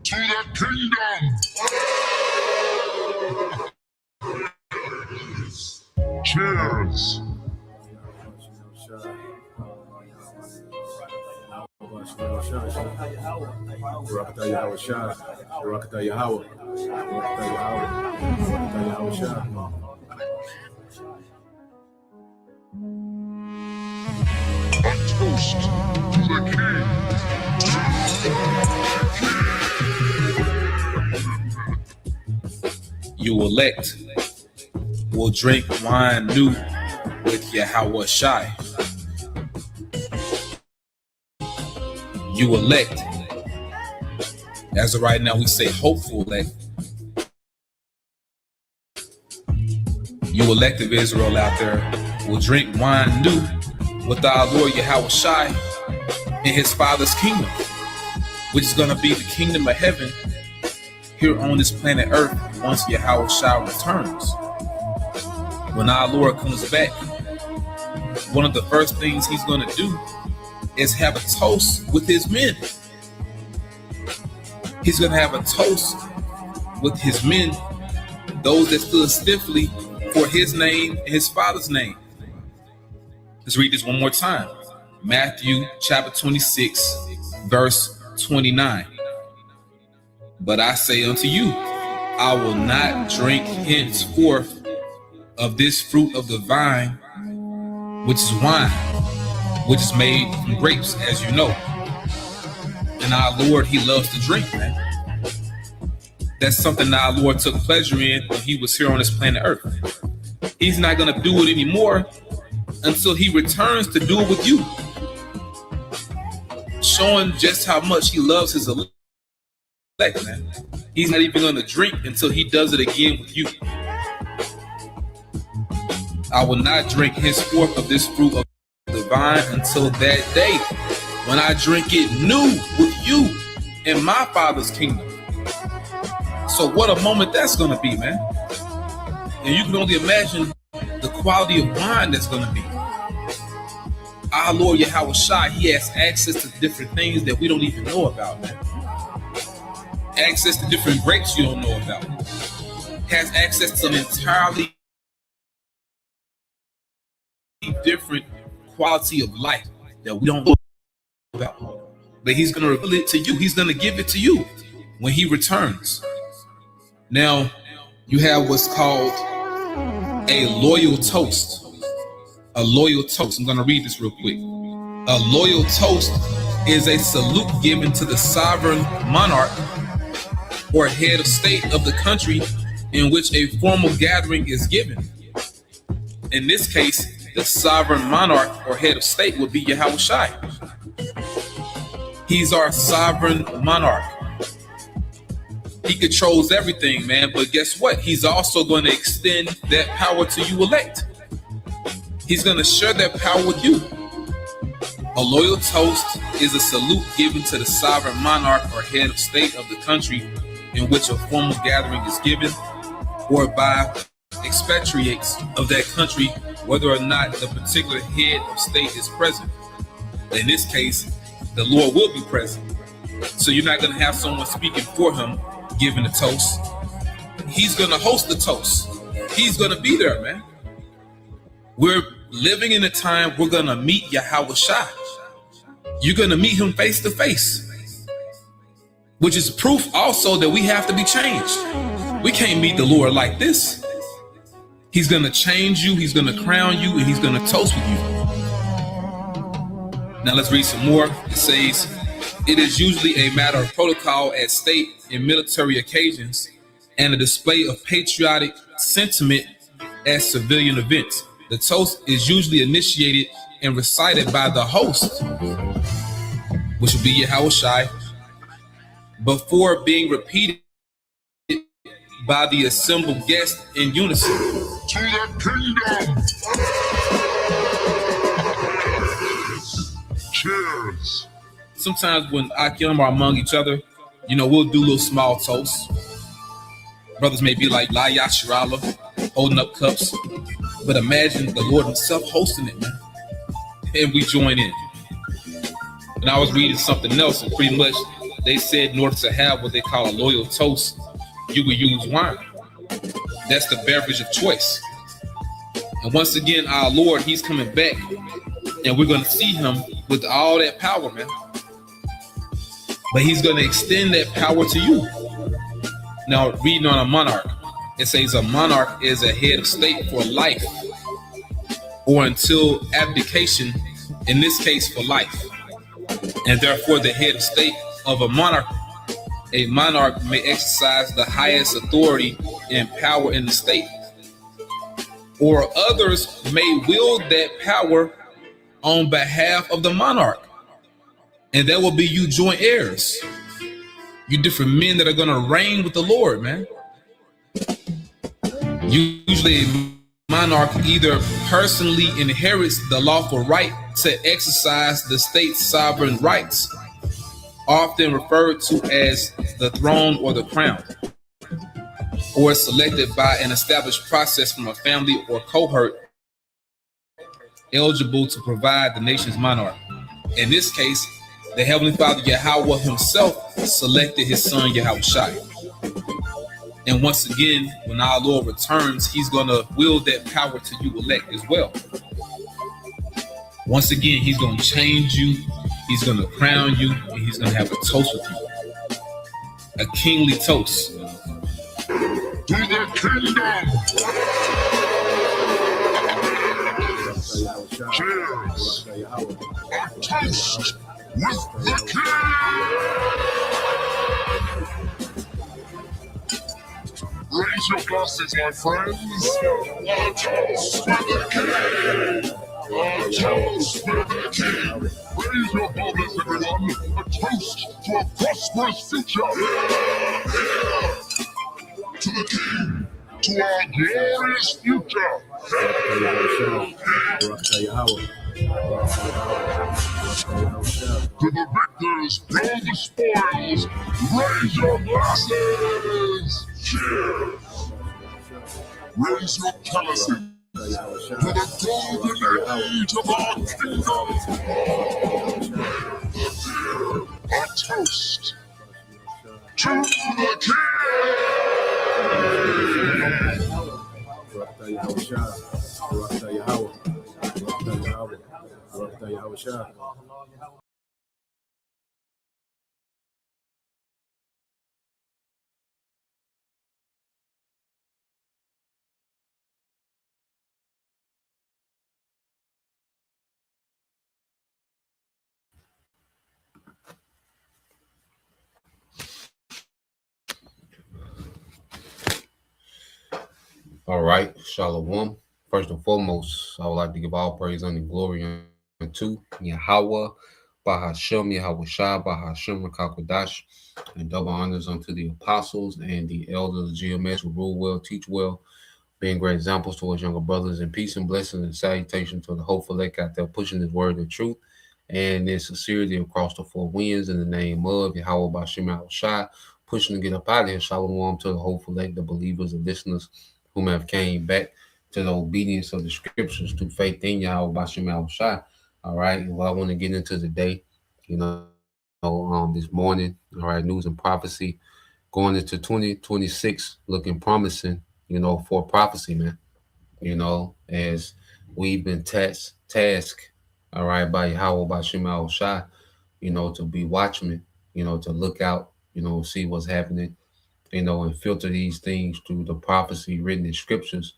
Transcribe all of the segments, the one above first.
to the kingdom. Cheers. A toast to the king. You elect will drink wine new with Yahweh Shai. You elect. As of right now, we say hopeful elect. You elect of Israel out there will drink wine new with our Lord Yahweh Shai in his Father's kingdom, which is going to be the kingdom of heaven here on this planet Earth once Yahweh Shai returns. When our Lord comes back, one of the first things he's going to do is have a toast with his men. He's going to have a toast with his men, those that stood stiffly for his name and his Father's name. Let's read this one more time. Matthew chapter 26, verse 29. But I say unto you, I will not drink henceforth of this fruit of the vine, which is wine, which is made from grapes, as you know. And our Lord, he loves to drink, man. That's something that our Lord took pleasure in when he was here on this planet Earth. He's not going to do it anymore until he returns to do it with you, showing just how much he loves his elect, man. He's not even going to drink until he does it again with you. I will not drink henceforth of this fruit of the vine until that day when I drink it new with you in my Father's kingdom. So what a moment that's going to be, man. And you can only imagine the quality of wine that's going to be. Our Lord Yahweh Shai, he has access to different things that we don't even know about, man. Access to different grapes you don't know about. Has access to an entirely different quality of life that we don't know about. But he's going to reveal it to you. He's going to give it to you when he returns. Now, you have what's called a loyal toast. A loyal toast. I'm going to read this real quick. A loyal toast is a salute given to the sovereign monarch or head of state of the country in which a formal gathering is given. In this case, the sovereign monarch or head of state would be Yahweh Shai. He's our sovereign monarch. He controls everything, man. But guess what? He's also going to extend that power to you elect. He's going to share that power with you. A loyal toast is a salute given to the sovereign monarch or head of state of the country in which a formal gathering is given, or by expatriates of that country, whether or not the particular head of state is present. In this case, the Lord will be present. So you're not going to have someone speaking for him giving a toast. He's going to host the toast. He's going to be there, man. We're living in a time we're going to meet Yahweh Shai. You're going to meet him face to face, which is proof also that we have to be changed. We can't meet the Lord like this. He's going to change you. He's going to crown you, and he's going to toast with you. Now let's read some more. It says, it is usually a matter of protocol at state and military occasions and a display of patriotic sentiment at civilian events. The toast is usually initiated and recited by the host, which will be Yahweh Shai, before being repeated by the assembled guests in unison. To the kingdom. Cheers. Sometimes when Akim are among each other, we'll do little small toasts. Brothers may be like La Yashirala, holding up cups. But imagine the Lord himself hosting it, man. And we join in. And I was reading something else, and pretty much they said in order to have what they call a loyal toast, you would use wine. That's the beverage of choice. And once again, our Lord, he's coming back, and we're going to see him with all that power, man. But he's going to extend that power to you. Now, reading on a monarch, it says a monarch is a head of state for life or until abdication, in this case for life. And therefore, the head of state of a monarch may exercise the highest authority and power in the state. Or others may wield that power on behalf of the monarch. And that will be you joint heirs. You different men that are going to reign with the Lord, man. Usually a monarch either personally inherits the lawful right to exercise the state's sovereign rights, often referred to as the throne or the crown, or is selected by an established process from a family or cohort eligible to provide the nation's monarch. In this case, the Heavenly Father Yahweh himself selected his son Yahushua. And once again, when our Lord returns, he's going to wield that power to you elect as well. Once again, he's going to change you, he's going to crown you, and he's going to have a toast with you. A kingly toast. To the kingdom! Cheers! A toast with the king! Raise your glasses, my friends. A toast with the king! A toast with the king! Raise your glasses, everyone. A toast to a prosperous future! To the king! To our glorious future! To the victors, blow the spoils, raise your glasses! Cheers! Raise your chalices to the golden age of our kingdom! A toast to the king! All right, Shalom. First and foremost, I would like to give all praise and glory unto Yahweh, Bahashem, Yahweh Shai, Bahashem, Rakakwadash, and double honors unto the apostles and the elders of GMS who rule well, teach well, being great examples towards younger brothers, and peace and blessings and salutation to the hopeful elect out there pushing his word of truth and in sincerity across the four winds in the name of Yahweh Bahashem, Yahweh Shai, pushing to get up out of here. Shalom to the hopeful elect, the believers and listeners whom have came back to the obedience of the scriptures through faith in Yahweh Bashem Yahushua. All right. Well, I want to get into today, this morning, all right, news and prophecy going into 2026 looking promising, for prophecy, man. As we've been tasked, all right, by Yahweh Bashem Yahushua, to be watchmen, to look out, see what's happening, and filter these things through the prophecy written in scriptures,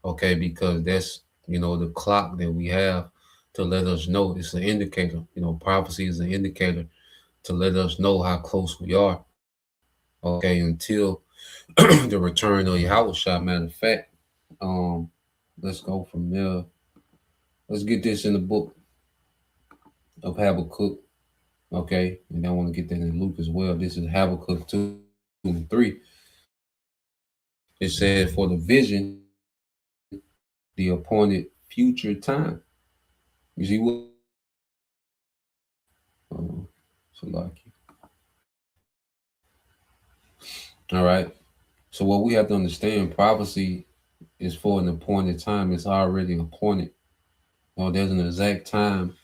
okay, because that's, the clock that we have to let us know. It's an indicator, prophecy is an indicator to let us know how close we are, okay, until the return of Yahushua. Matter of fact, let's go from there. Let's get this in the book of Habakkuk, okay, and I want to get that in Luke as well. This is Habakkuk 2 and 3. It said, for the vision, the appointed future time. You see what? All right. So what we have to understand, prophecy is for an appointed time. It's already appointed. There's an exact time,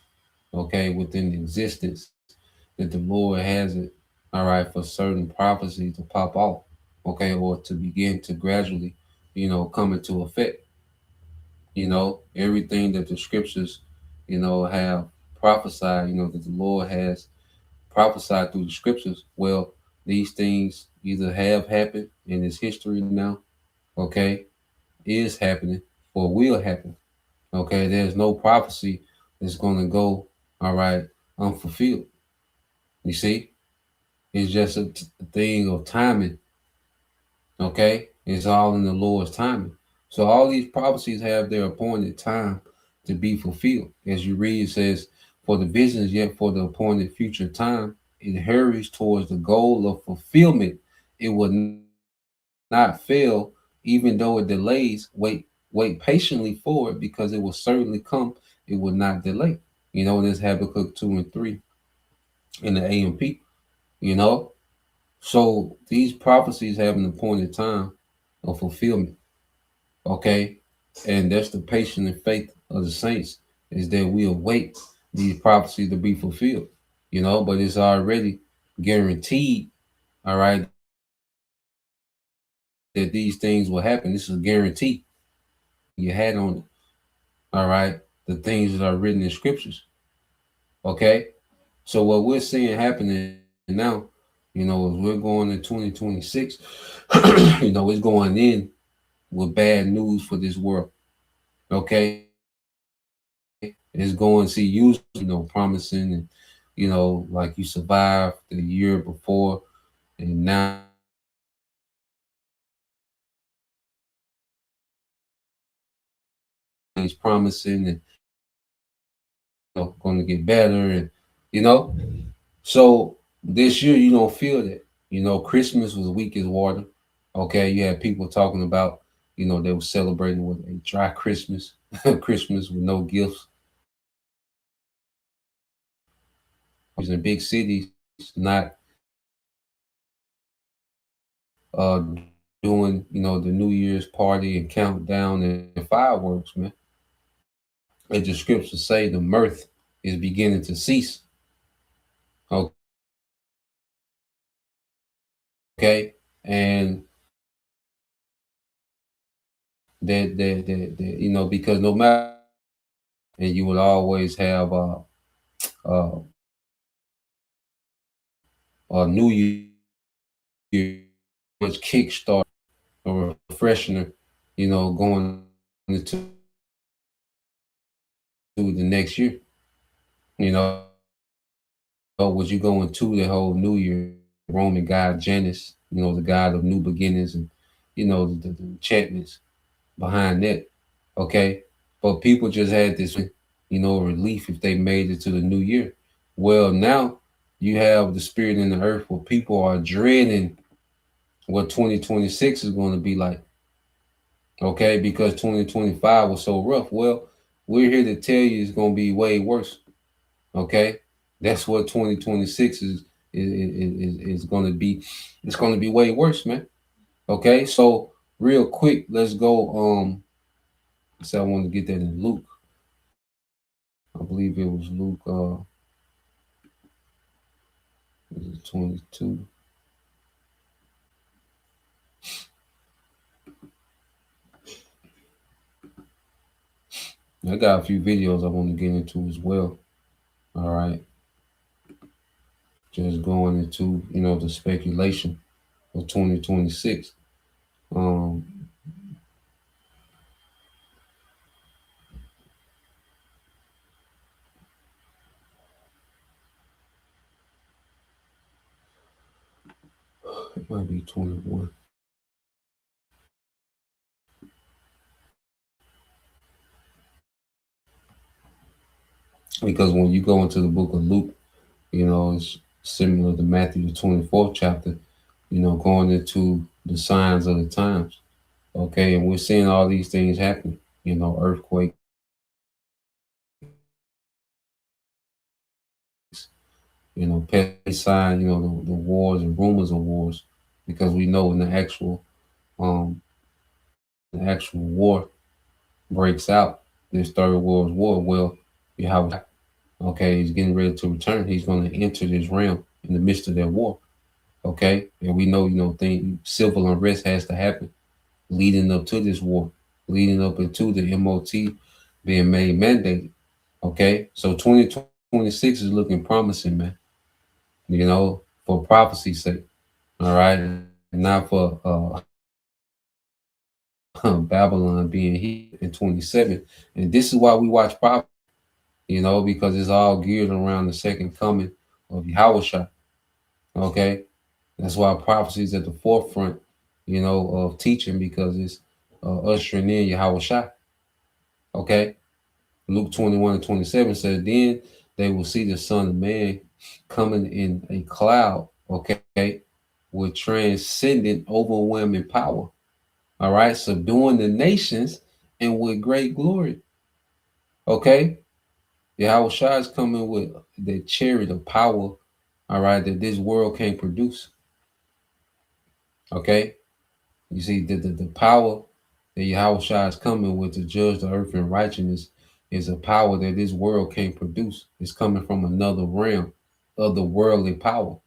okay, within existence that the Lord has it, all right, for certain prophecies to pop off, okay, or to begin to gradually, come into effect. Everything that the scriptures, have prophesied, that the Lord has prophesied through the scriptures. Well, these things either have happened in its history now, okay, is happening, or will happen. Okay, there's no prophecy that's going to go, all right, unfulfilled. You see, it's just a thing of timing. Okay, it's all in the Lord's timing. So all these prophecies have their appointed time to be fulfilled. As you read, it says, "For the visions yet for the appointed future time, it hurries towards the goal of fulfillment. It will not fail, even though it delays. Wait patiently for it, because it will certainly come. It will not delay." There's Habakkuk 2 and 3 in the AMP. You know, so these prophecies have an appointed time of fulfillment. Okay, and that's the patience and faith of the saints, is that we await these prophecies to be fulfilled. But it's already guaranteed. All right, that these things will happen. This is a guarantee. You had on it. All right, the things that are written in scriptures. Okay, so what we're seeing happening now, as we're going to 2026, it's going in with bad news for this world. Okay, it's going, see, usually, promising, and like you survived the year before, and now it's promising, and going to get better, and you know so this year you don't feel that. Christmas was weak as water. Okay, you had people talking about, they were celebrating with a dry Christmas, Christmas with no gifts. In big cities, not uh doing, the New Year's party and countdown and fireworks, man. As the scriptures say, the mirth is beginning to cease. Okay, and that because no matter, and you would always have uh a New Year, which kickstart or freshener, going into the next year. You know, was you going to the whole New Year, Roman god Janus, the god of new beginnings, and the enchantments behind that. Okay, but people just had this, relief if they made it to the new year. Well, now you have the spirit in the earth where people are dreading what 2026 is going to be like. Okay, because 2025 was so rough. Well, we're here to tell you it's going to be way worse. Okay, that's what 2026 is going to be. It's going to be way worse, man. Okay, so real quick, let's go. So I want to get that in Luke. I believe it was Luke. Is it 22? I got a few videos I want to get into as well. All right. Just going into, the speculation of 2026. It might be 21. Because when you go into the book of Luke, it's similar to Matthew, the 24th chapter, going into the signs of the times. Okay, and we're seeing all these things happen, earthquake, pest sign, the wars and rumors of wars, because we know when the actual war breaks out, this third world war, well, you have, okay, he's getting ready to return. He's going to enter this realm in the midst of that war. Okay, and we know, civil unrest has to happen leading up to this war, leading up into the MOT being made mandated. Okay, so 2026 is looking promising, man. For prophecy's sake. All right, not for Babylon being here in 27. And this is why we watch prophecy, because it's all geared around the second coming of Yahushua. Okay, that's why prophecy is at the forefront, of teaching, because it's ushering in Yahushua. Okay, Luke 21:27 says, then they will see the Son of Man coming in a cloud, okay, with transcendent, overwhelming power. All right, subduing the nations and with great glory. Okay, Yahushua is coming with the chariot of power, all right, that this world can't produce. Okay, you see, the power that Yahushua is coming with to judge the earth in righteousness is a power that this world can't produce. It's coming from another realm of the worldly power.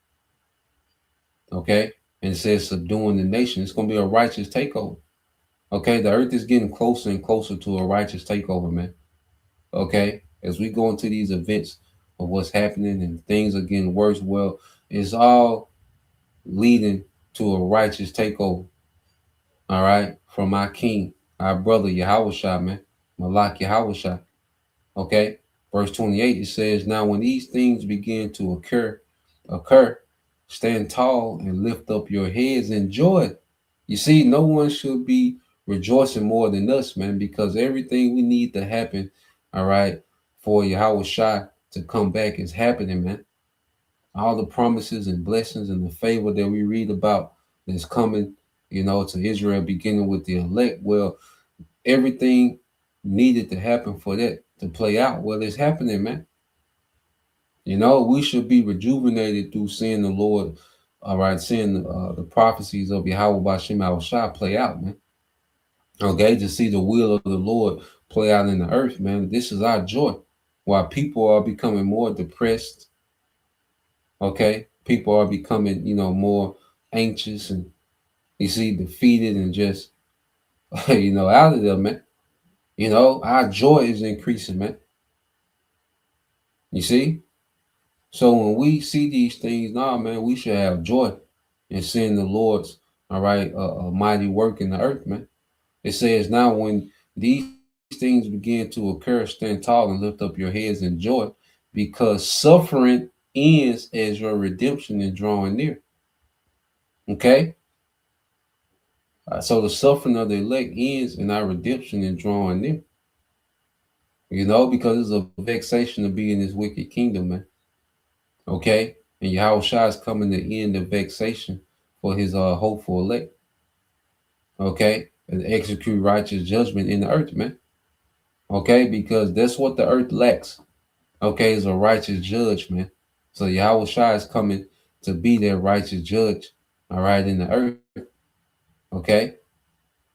Okay, and it says subduing the nation. It's going to be a righteous takeover. Okay, the earth is getting closer and closer to a righteous takeover, man. Okay, as we go into these events of what's happening and things are getting worse, well, it's all leading to a righteous takeover. All right, from our King, our brother Yahushua, man, Malak Yahushua. Okay, verse 28 it says, "Now when these things begin to occur, stand tall and lift up your heads in joy." You see, no one should be rejoicing more than us, man, because everything we need to happen, all right, for Yahushua to come back is happening, man. All the promises and blessings and the favor that we read about that's coming, to Israel, beginning with the elect. Well, everything needed to happen for that to play out. Well, it's happening, man. We should be rejuvenated through seeing the Lord, all right, seeing the prophecies of Yahweh Bashem Al play out, man. Okay, to see the will of the Lord play out in the earth, man. This is our joy. While people are becoming more depressed, okay, people are becoming, more anxious and defeated and just, out of there, man. Our joy is increasing, man. You see? So when we see these things, man, we should have joy in seeing the Lord's, all right, mighty work in the earth, man. It says, now when these things begin to occur, stand tall and lift up your heads in joy, because suffering ends as your redemption is drawing near. Okay? So the suffering of the elect ends and our redemption is drawing near. Because it's a vexation to be in this wicked kingdom, man. Okay? And Yahushua is coming to end the vexation for his hopeful elect. Okay? And execute righteous judgment in the earth, man. Okay? Because that's what the earth lacks. Okay? Is a righteous judge, man. So Yahushua is coming to be their righteous judge, all right, in the earth. Okay?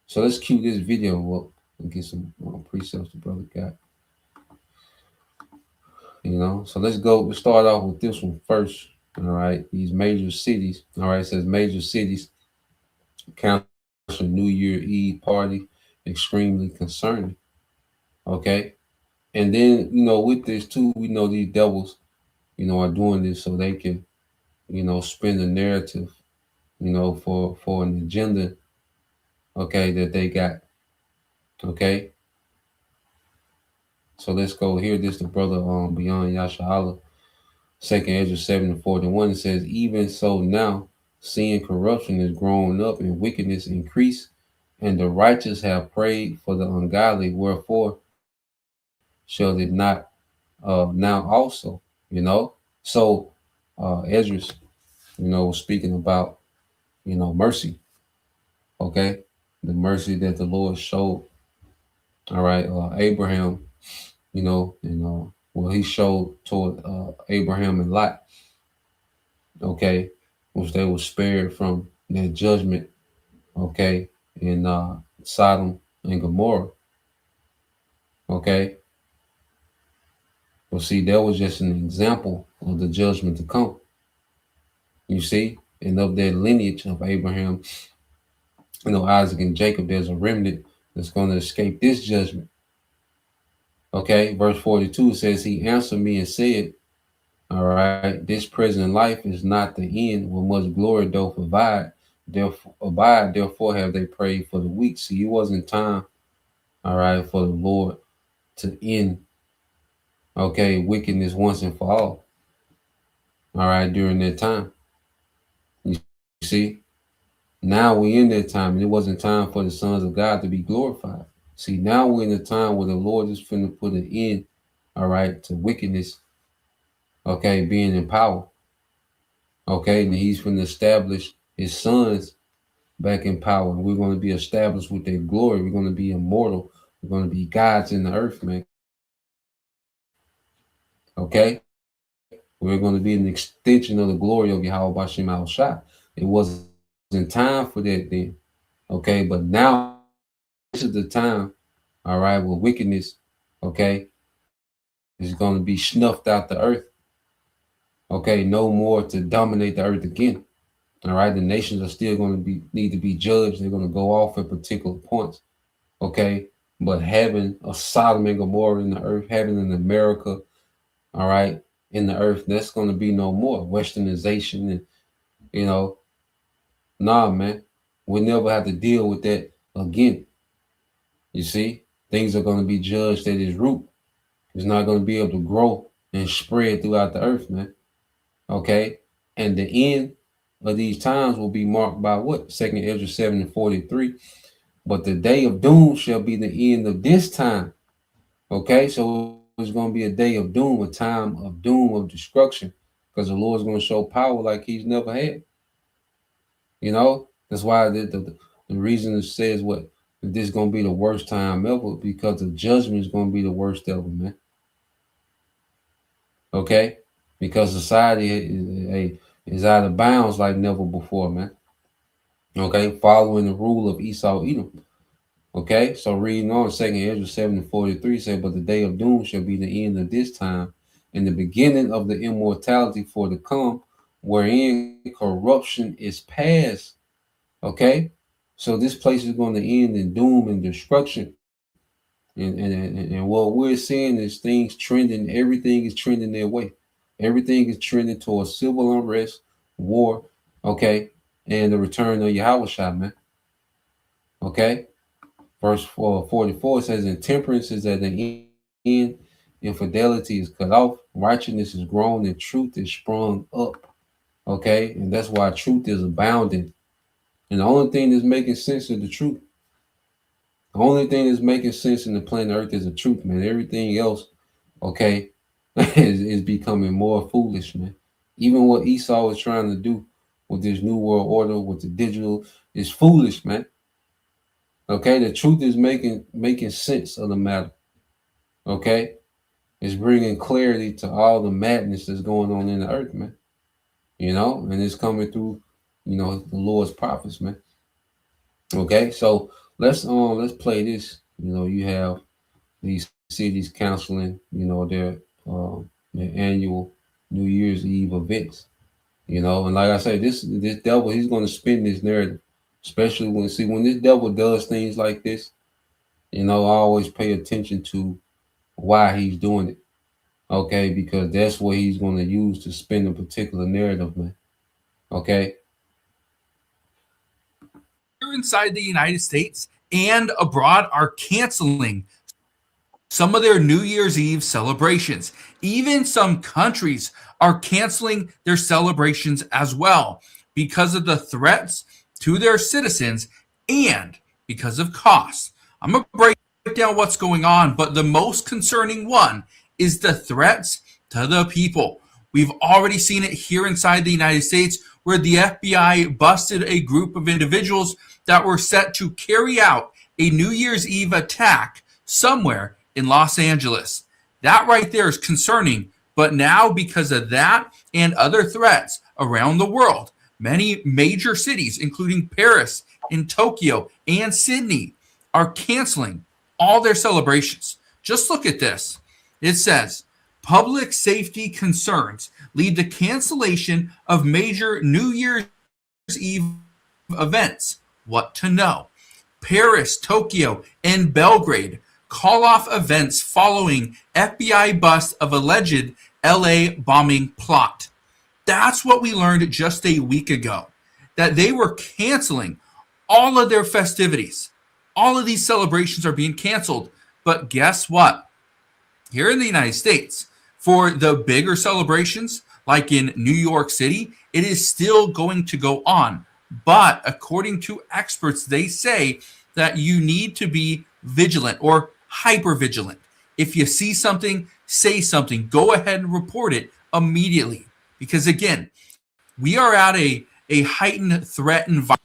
So let's cue this video up and get some precepts the brother got. So let's start off with this one first. All right, these major cities. All right, it says major cities cancel New Year Eve party, extremely concerning. Okay, and then with this too, we know these devils, are doing this so they can, spin the narrative, for an agenda. Okay, that they got. Okay, so let's go here. This the brother Beyond Yasha 2nd Ezra 7:41, it says, even so now, seeing corruption is growing up and wickedness increase, and the righteous have prayed for the ungodly, wherefore shall it not now also, So Ezra, was speaking about, mercy, okay? The mercy that the Lord showed, all right, Abraham, and he showed toward Abraham and Lot, okay, which they were spared from that judgment, okay, in Sodom and Gomorrah, okay. Well, see, that was just an example of the judgment to come. You see, and of that lineage of Abraham, Isaac and Jacob, there's a remnant that's going to escape this judgment. Okay, verse 42 says, he answered me and said, all right, this present life is not the end, when much glory doth therefore have they prayed for the weak. See, it wasn't time, all right, for the Lord to end, okay, wickedness once and for all right, during that time. You see, now we're in that time, and it wasn't time for the sons of God to be glorified. See, now we're in a time where the Lord is finna put an end, all right, to wickedness, okay, being in power. Okay, and he's finna establish his sons back in power. And we're going to be established with their glory. We're going to be immortal. We're going to be gods in the earth, man. Okay? We're going to be an extension of the glory of Yahweh Bashim Al-Shah. It wasn't time for that then. Okay, but now this is the time, all right, where wickedness, okay, is going to be snuffed out the earth. Okay, no more to dominate the earth again. All right, the nations are still going to need to be judged. They're going to go off at particular points. Okay, but having a Sodom and Gomorrah in the earth, having an America, all right, in the earth, that's going to be no more. Westernization and nah, man, we never have to deal with that again. You see, things are going to be judged at its root. It's not going to be able to grow and spread throughout the earth, man. Okay, and the end of these times will be marked by what? 2nd Ezra 7:43. But the day of doom shall be the end of this time. Okay, so it's going to be a day of doom, a time of doom, of destruction, because the Lord's going to show power like he's never had. That's why the reason it says what this is going to be the worst time ever, because the judgment is going to be the worst ever, man. Okay, because society is out of bounds like never before, man. Okay, following the rule of Esau Edom. Okay, so reading on 2nd Ezra 7:43 said, but the day of doom shall be the end of this time, and the beginning of the immortality for to come, wherein corruption is past. Okay, so this place is going to end in doom and destruction. And what we're seeing is things trending, everything is trending their way. Everything is trending towards civil unrest, war, okay, and the return of Yahweh, man. Okay. Verse 44 says, intemperance is at the end, infidelity is cut off, righteousness is grown, and truth is sprung up. Okay, and that's why truth is abounding. And the only thing that's making sense is the truth. The only thing that's making sense in the planet Earth is the truth, man. Everything else, okay, is becoming more foolish, man. Even what Esau is trying to do with this new world order, with the digital, is foolish, man. Okay, the truth is making sense of the matter. Okay, it's bringing clarity to all the madness that's going on in the earth, man. And it's coming through, the Lord's prophets, man. Okay, so let's play this. You have these cities counseling, their annual New Year's Eve events. And like I say, this devil, he's going to spin this narrative. Especially when this devil does things like this, I always pay attention to why he's doing it. Okay, because that's what he's going to use to spin a particular narrative, man. Okay. Here inside the United States and abroad are canceling some of their New Year's Eve celebrations. Even some countries are canceling their celebrations as well because of the threats to their citizens and because of costs. I'm going to break down what's going on, but the most concerning one is the threats to the people. We've already seen it here inside the United States, where the FBI busted a group of individuals that were set to carry out a New Year's Eve attack somewhere in Los Angeles. That right there is concerning, but now because of that and other threats around the world, many major cities, including Paris and Tokyo and Sydney, are canceling all their celebrations. Just look at this. It says, public safety concerns lead to cancellation of major New Year's Eve events. What to know. Paris, Tokyo, and Belgrade call off events following FBI bust of alleged LA bombing plot. That's what we learned just a week ago, that they were canceling all of their festivities. All of these celebrations are being canceled. But guess what? Here in the United States, for the bigger celebrations, like in New York City, it is still going to go on. But according to experts, they say that you need to be vigilant or hyper vigilant. If you see something, say something. Go ahead and report it immediately. Because again, we are at a heightened threat environment.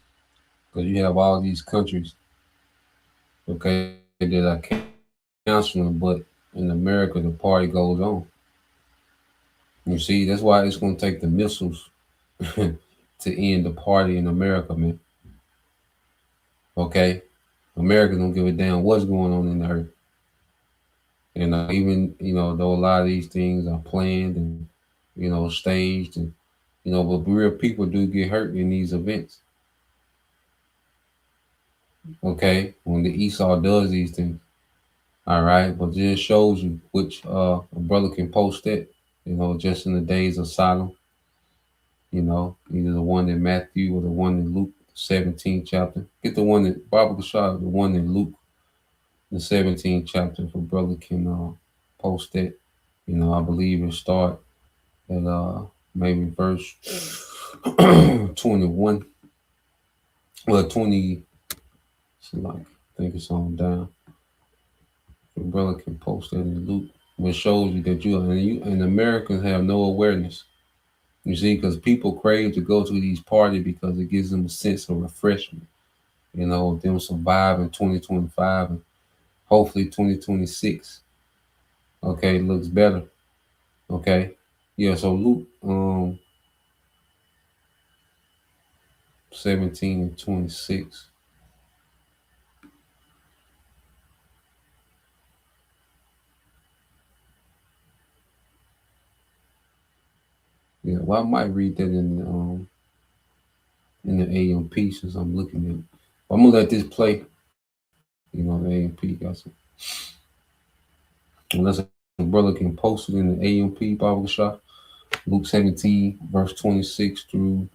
Because you have all these countries, okay, that are canceling, but in America, the party goes on. You see, that's why it's going to take the missiles to end the party in America, man. Okay? America don't give a damn what's going on in the earth. And even, though a lot of these things are planned and, staged, and, but real people do get hurt in these events. Okay? When the Esau does these things. All right? But it just shows you which a brother can post that, just in the days of Sodom. Either the one in Matthew or the one in Luke 17th chapter. Get the one that Baba Kashab, the one in Luke, the 17th chapter, if a brother can post that. I believe it start at maybe verse 21. Well, 20, I think it's on down. The brother can post that in Luke, which shows you that you and Americans have no awareness. You see, because people crave to go to these parties because it gives them a sense of refreshment, them surviving 2025 and hopefully 2026. Okay, looks better. Okay. Yeah, so Luke 17 and 26. Yeah, well, I might read that in the AMP since I'm looking at it. I'm gonna let this play. The AMP got some. Unless a brother can post it in the AMP Bible shop, Luke 17, verse 26 through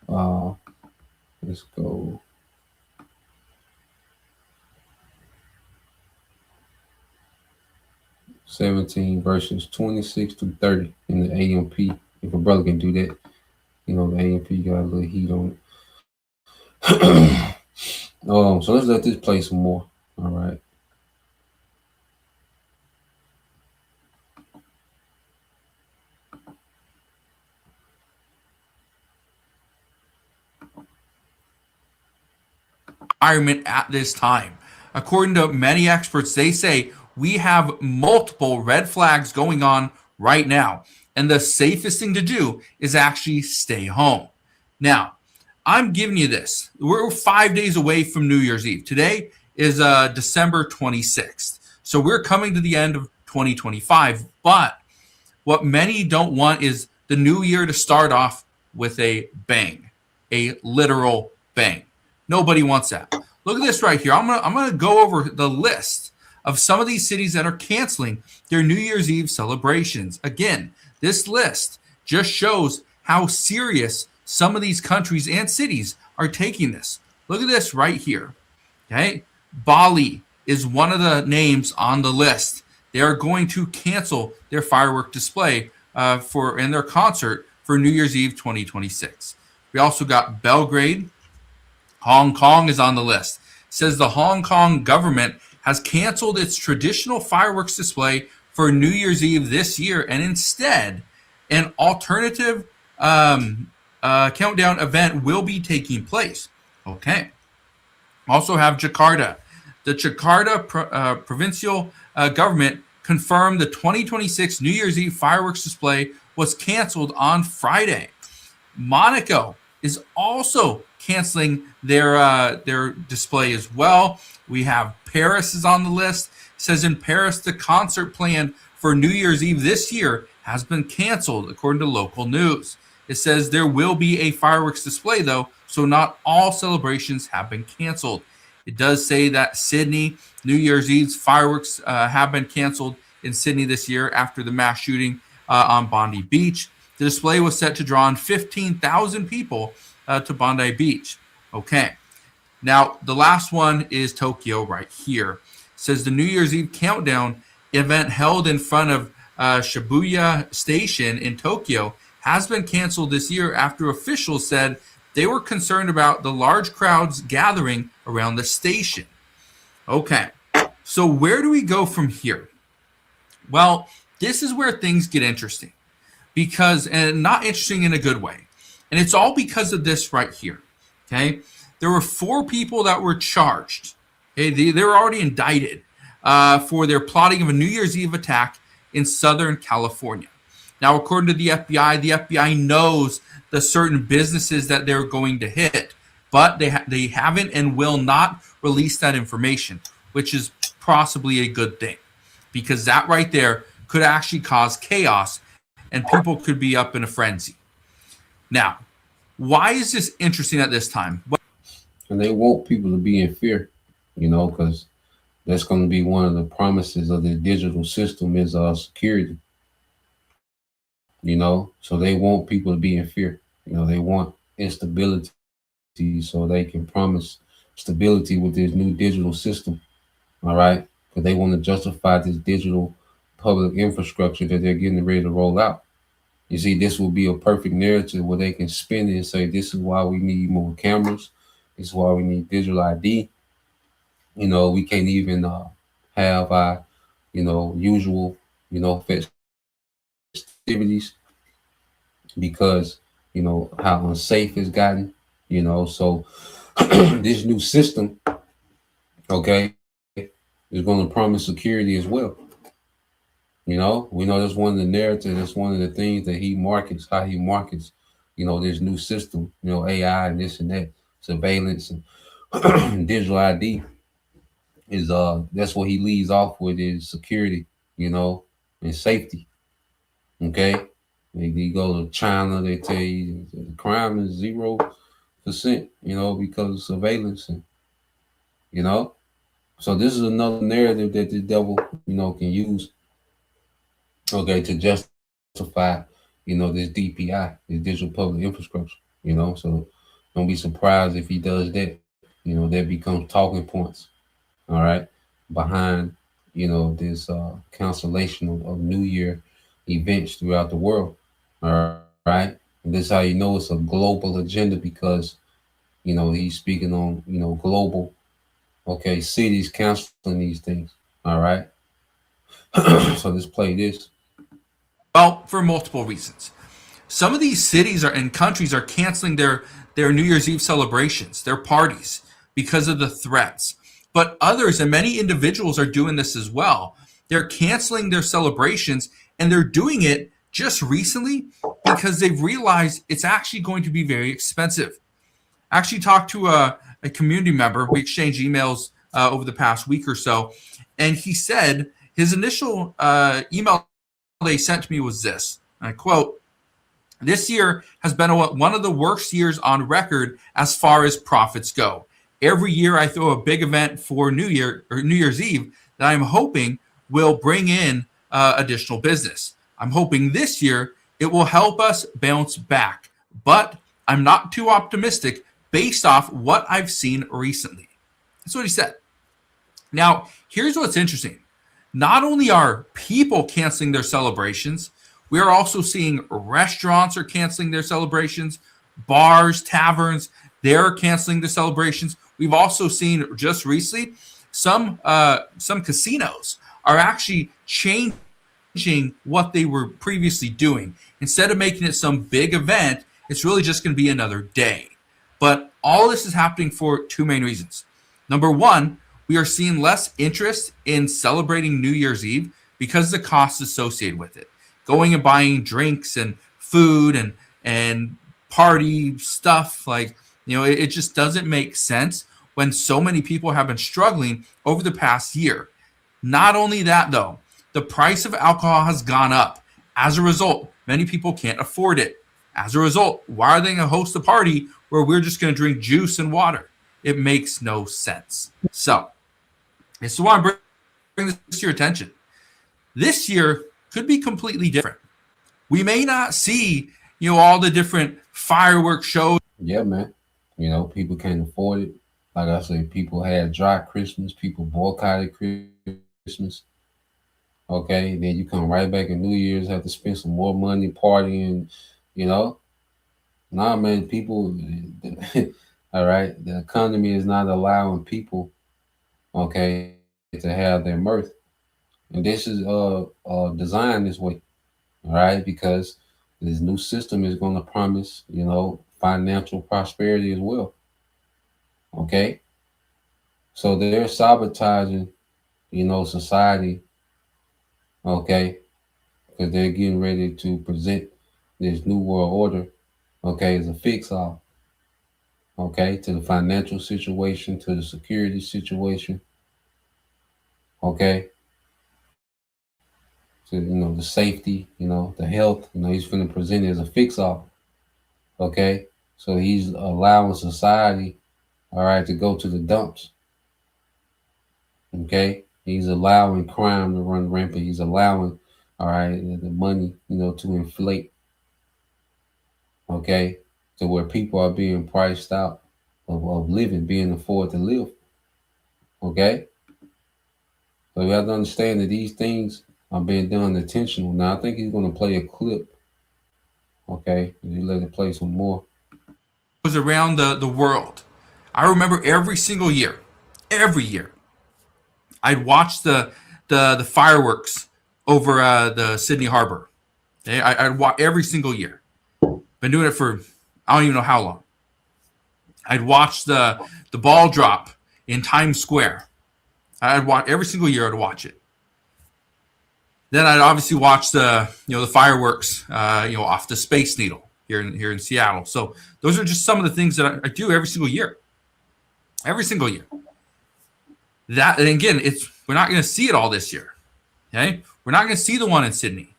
let's go. (17) verses 26 to 30 in the AMP. If a brother can do that, the AMP got a little heat on it. So let's let this play some more. All right. Environment at this time. According to many experts, they say we have multiple red flags going on right now. And the safest thing to do is actually stay home. Now, I'm giving you this. We're 5 days away from New Year's Eve. Today is December 26th. So we're coming to the end of 2025. But what many don't want is the new year to start off with a bang, a literal bang. Nobody wants that. Look at this right here. I'm gonna go over the list of some of these cities that are canceling their New Year's Eve celebrations. Again, this list just shows how serious some of these countries and cities are taking this. Look at this right here. Okay, Bali is one of the names on the list. They are going to cancel their firework display and their concert for New Year's Eve 2026. We also got Belgrade. Hong Kong is on the list. It says the Hong Kong government has canceled its traditional fireworks display for New Year's Eve this year, and instead, an alternative countdown event will be taking place. Okay. Also have Jakarta. The Jakarta provincial government confirmed the 2026 New Year's Eve fireworks display was canceled on Friday. Monaco is also canceling their display as well. We have Paris is on the list. It says in Paris, the concert planned for New Year's Eve this year has been canceled, according to local news. It says there will be a fireworks display, though, so not all celebrations have been canceled. It does say that Sydney, New Year's Eve's fireworks have been canceled in Sydney this year after the mass shooting on Bondi Beach. The display was set to draw in 15,000 people to Bondi Beach. Okay. Now, the last one is Tokyo right here. It says the New Year's Eve countdown event held in front of Shibuya Station in Tokyo has been canceled this year after officials said they were concerned about the large crowds gathering around the station. Okay, so where do we go from here? Well, this is where things get interesting, because, and not interesting in a good way, and it's all because of this right here. Okay, there were 4 people that were charged. Okay, they were already indicted for their plotting of a New Year's Eve attack in Southern California. Now, according to the FBI knows the certain businesses that they're going to hit, but they haven't and will not release that information, which is possibly a good thing, because that right there could actually cause chaos and people could be up in a frenzy. Now, why is this interesting at this time? And they want people to be in fear, because that's going to be one of the promises of the digital system is security. So they want people to be in fear. They want instability so they can promise stability with this new digital system. All right. Because they want to justify this digital public infrastructure that they're getting ready to roll out. You see, this will be a perfect narrative where they can spin it and say, this is why we need more cameras. This is why we need digital ID. We can't even have our, usual, festivities because, how unsafe it's gotten, so this new system, okay, is going to promise security as well. We know that's one of the narratives, that's one of the things that how he markets, this new system, AI and this and that, surveillance and digital ID is that's what he leads off with is security, and safety. Okay. You go to China, they tell you the crime is 0%, because of surveillance and so this is another narrative that the devil, can use, okay, to justify, this DPI, this digital public infrastructure, so don't be surprised if he does that, that becomes talking points, all right, behind, this cancellation of New Year events throughout the world, all right, and this is how it's a global agenda because, he's speaking on, global, okay, cities canceling these things, all right, so let's play this. Well, for multiple reasons. Some of these cities and countries are canceling their New Year's Eve celebrations, their parties, because of the threats. But others and many individuals are doing this as well. They're canceling their celebrations, and they're doing it just recently because they've realized it's actually going to be very expensive. I actually talked to a community member. We exchanged emails over the past week or so, and he said his initial email they sent to me was this, and I quote, "This year has been one of the worst years on record as far as profits go. Every year I throw a big event for New Year's Eve that I'm hoping will bring in additional business. I'm hoping this year it will help us bounce back, but I'm not too optimistic based off what I've seen recently." That's what he said. Now, here's what's interesting. Not only are people canceling their celebrations, we are also seeing restaurants are canceling their celebrations, bars, taverns, they're canceling their celebrations. We've also seen just recently some casinos are actually changing what they were previously doing. Instead of making it some big event, it's really just going to be another day. But all this is happening for 2 main reasons. Number one, we are seeing less interest in celebrating New Year's Eve because of the costs associated with it. Going and buying drinks and food and party stuff, it just doesn't make sense when so many people have been struggling over the past year. Not only that, though, the price of alcohol has gone up. As a result, many people can't afford it. As a result, why are they going to host a party where we're just going to drink juice and water? It makes no sense. So, I just want to bring this to your attention. This year could be completely different. We may not see, all the different fireworks shows. Yeah, man. People can't afford it. Like I said, people had dry Christmas. People boycotted Christmas. Okay, then you come right back in New Year's, have to spend some more money partying, Nah, man, people, all right, the economy is not allowing people, okay, to have their mirth. And this is designed this way, all right, because this new system is going to promise, financial prosperity as well. Okay. So they're sabotaging, society, okay, because they're getting ready to present this new world order, okay, as a fix-all, okay, to the financial situation, to the security situation, okay, to, the safety, the health, he's going to present it as a fix-all, okay, so he's allowing society, all right, to go to the dumps, okay, he's allowing crime to run rampant, he's allowing, all right, the money, to inflate, okay, to where people are being priced out of living, being afforded to live, okay? So you have to understand that these things are being done intentional. Now, I think he's going to play a clip, okay? You let it play some more. Was around the world. I remember every year, I'd watch the fireworks over the Sydney Harbor. Okay? I'd watch every single year. Been doing it for I don't even know how long. I'd watch the ball drop in Times Square. I'd watch every single year. I'd watch it. Then I'd obviously watch the fireworks off the Space Needle here in Seattle. So those are just some of the things that I do every single year. Every single year. That, and again, we're not going to see it all this year. Okay, we're not going to see the one in Sydney.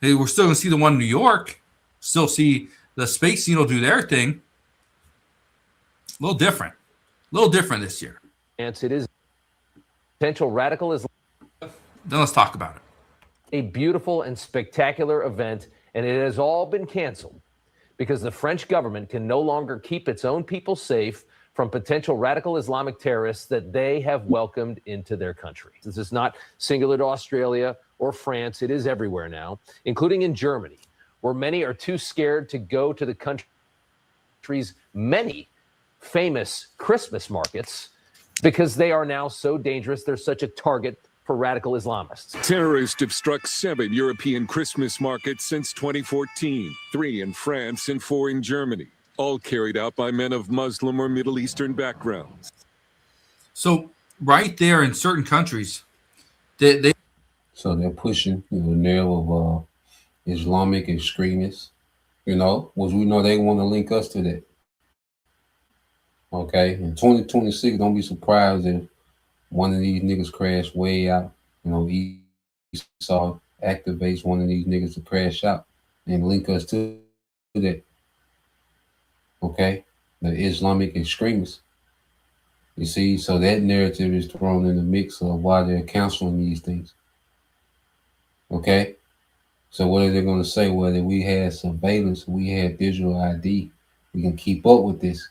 We're still going to see the one in New York. Still see the Space Needle do their thing. A little different this year. It is potential radicalism. Then let's talk about it. A beautiful and spectacular event, and it has all been canceled because the French government can no longer keep its own people safe from potential radical Islamic terrorists that they have welcomed into their country. This is not singular to Australia or France. It is everywhere now, including in Germany, where many are too scared to go to the country's many famous Christmas markets because they are now so dangerous. They're such a target for radical Islamists. Terrorists have struck 7 European Christmas markets since 2014, 3 in France and 4 in Germany, all carried out by men of Muslim or Middle Eastern backgrounds. So right there in certain countries, So they're pushing the narrative of Islamic extremists, which we know they want to link us to that. Okay, in 2026, don't be surprised if one of these niggas crash way out. Esau activates one of these niggas to crash out and link us to that. Okay, the Islamic extremists. You see, so that narrative is thrown in the mix of why they're counseling these things. Okay, so what are they going to say? Whether we had surveillance, we had digital ID, we can keep up with this.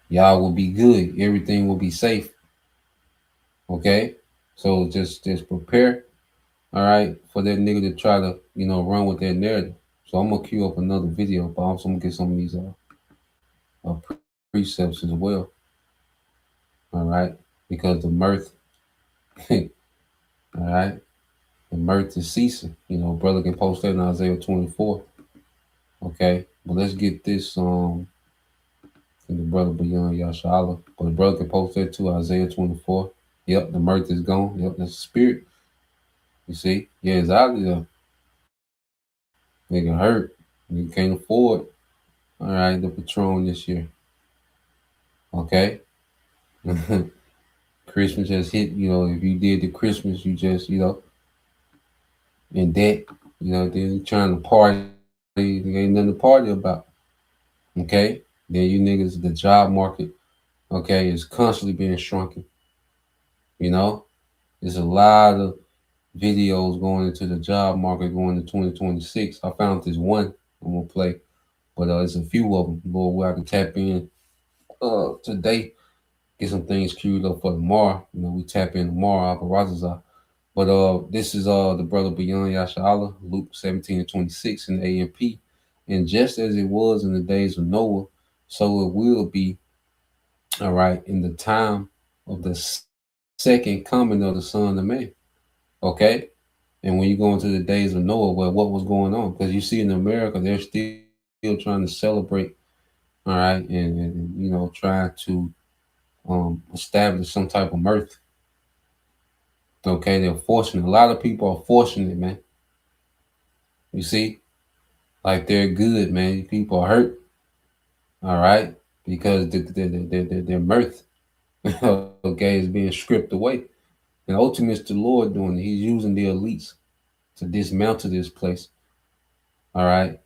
Y'all will be good. Everything will be safe. Okay, so just prepare. All right, for that nigga to try to run with that narrative. So I'm gonna queue up another video, but I'm also gonna get some of these precepts as well. All right, because the mirth, all right, the mirth is ceasing. Brother can post that in Isaiah 24. Okay, but let's get this the brother beyond Yashala, but the brother can post that to Isaiah 24. Yep, the mirth is gone. Yep, that's the spirit. You see, yeah, it's out there. Nigga hurt. You can't afford. All right, the Patron this year. Okay. Christmas just hit. If you did the Christmas, you just in debt. Then you're trying to party ain't nothing to party about. Okay, then you niggas, the job market, okay, is constantly being shrunken. You know, there's a lot of videos going into the job market going to 2026. I found this one I'm gonna play, but there's a few of them, Lord, where I can tap in today, get some things queued up for tomorrow. You know, we tap in tomorrow, Alcarazar. But this is the brother Beyond Yashala, Luke 17 and 26 in the AMP. And just as it was in the days of Noah, so it will be, all right, in the time of the second coming of the Son of Man. Okay? And when you go into the days of Noah, well, what was going on? Because you see in America, they're still trying to celebrate, all right, and you know, trying to establish some type of mirth. Okay, they're fortunate. A lot of people are fortunate, man. You see, like they're good, man. People are hurt, all right, because their mirth, okay, is being stripped away. And ultimately, it's the Lord doing it. He's using the elites to dismantle this place, all right.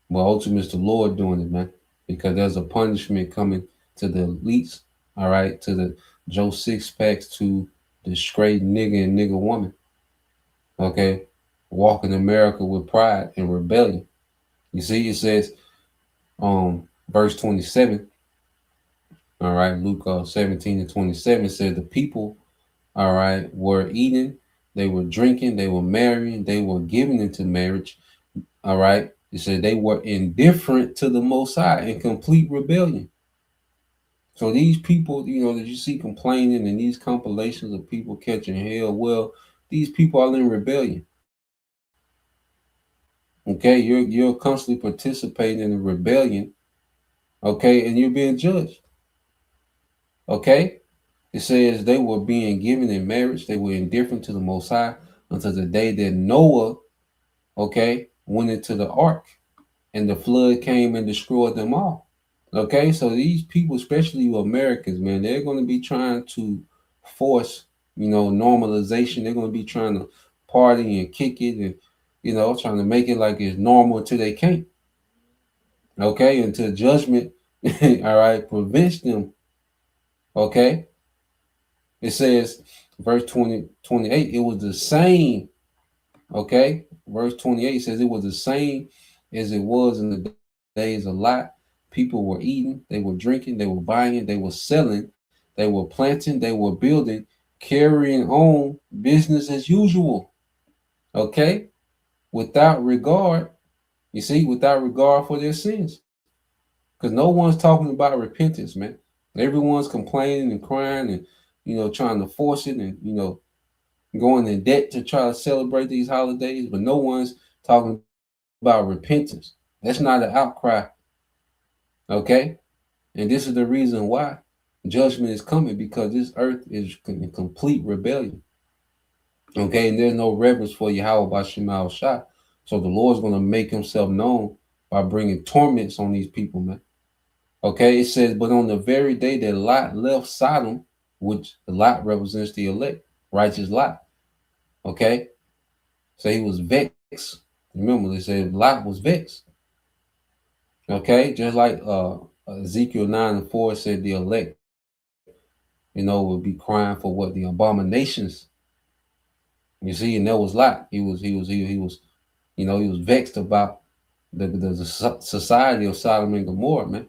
But ultimately, it's the Lord doing it, man, because there's a punishment coming to the elites, all right, to the Joe Sixpacks, to the straight nigga and nigga woman, okay, walking America with pride and rebellion. You see, it says, verse 27, all right, Luke 17 and 27 said the people, all right, were eating, they were drinking, they were marrying, they were giving into marriage, all right. It said they were indifferent to the Most High in complete rebellion. So these people, you know, that you see complaining in these compilations of people catching hell, well, these people are in rebellion. Okay, you're constantly participating in a rebellion, okay, and you're being judged. Okay, it says they were being given in marriage, they were indifferent to the Most High until the day that Noah, okay, went into the ark, and the flood came and destroyed them all. Okay, so these people, especially you Americans, man, they're going to be trying to force, you know, normalization. They're going to be trying to party and kick it, and you know, trying to make it like it's normal until they can't. Okay, until judgment, all right, prevents them. Okay, it says, verse 28, it was the same. Okay, verse 28 says it was the same as it was in the days of Lot. People were eating, they were drinking, they were buying, they were selling, they were planting, they were building, carrying on business as usual. Okay, without regard, you see, without regard for their sins. Because no one's talking about repentance, man. Everyone's complaining and crying and, you know, trying to force it and, you know, going in debt to try to celebrate these holidays, but no one's talking about repentance. That's not an outcry. Okay? And this is the reason why judgment is coming, because this earth is in complete rebellion. Okay? And there's no reverence for Yahweh by Shemal Shah. So the Lord's going to make himself known by bringing torments on these people, man. Okay? It says, but on the very day that Lot left Sodom, which the Lot represents the elect, righteous Lot. Okay? So he was vexed. Remember, they said Lot was vexed. Okay? Just like Ezekiel 9 and 4 said the elect, you know, would be crying for what? The abominations. You see, and that was Lot. He was, you know, he was vexed about the society of Sodom and Gomorrah, man.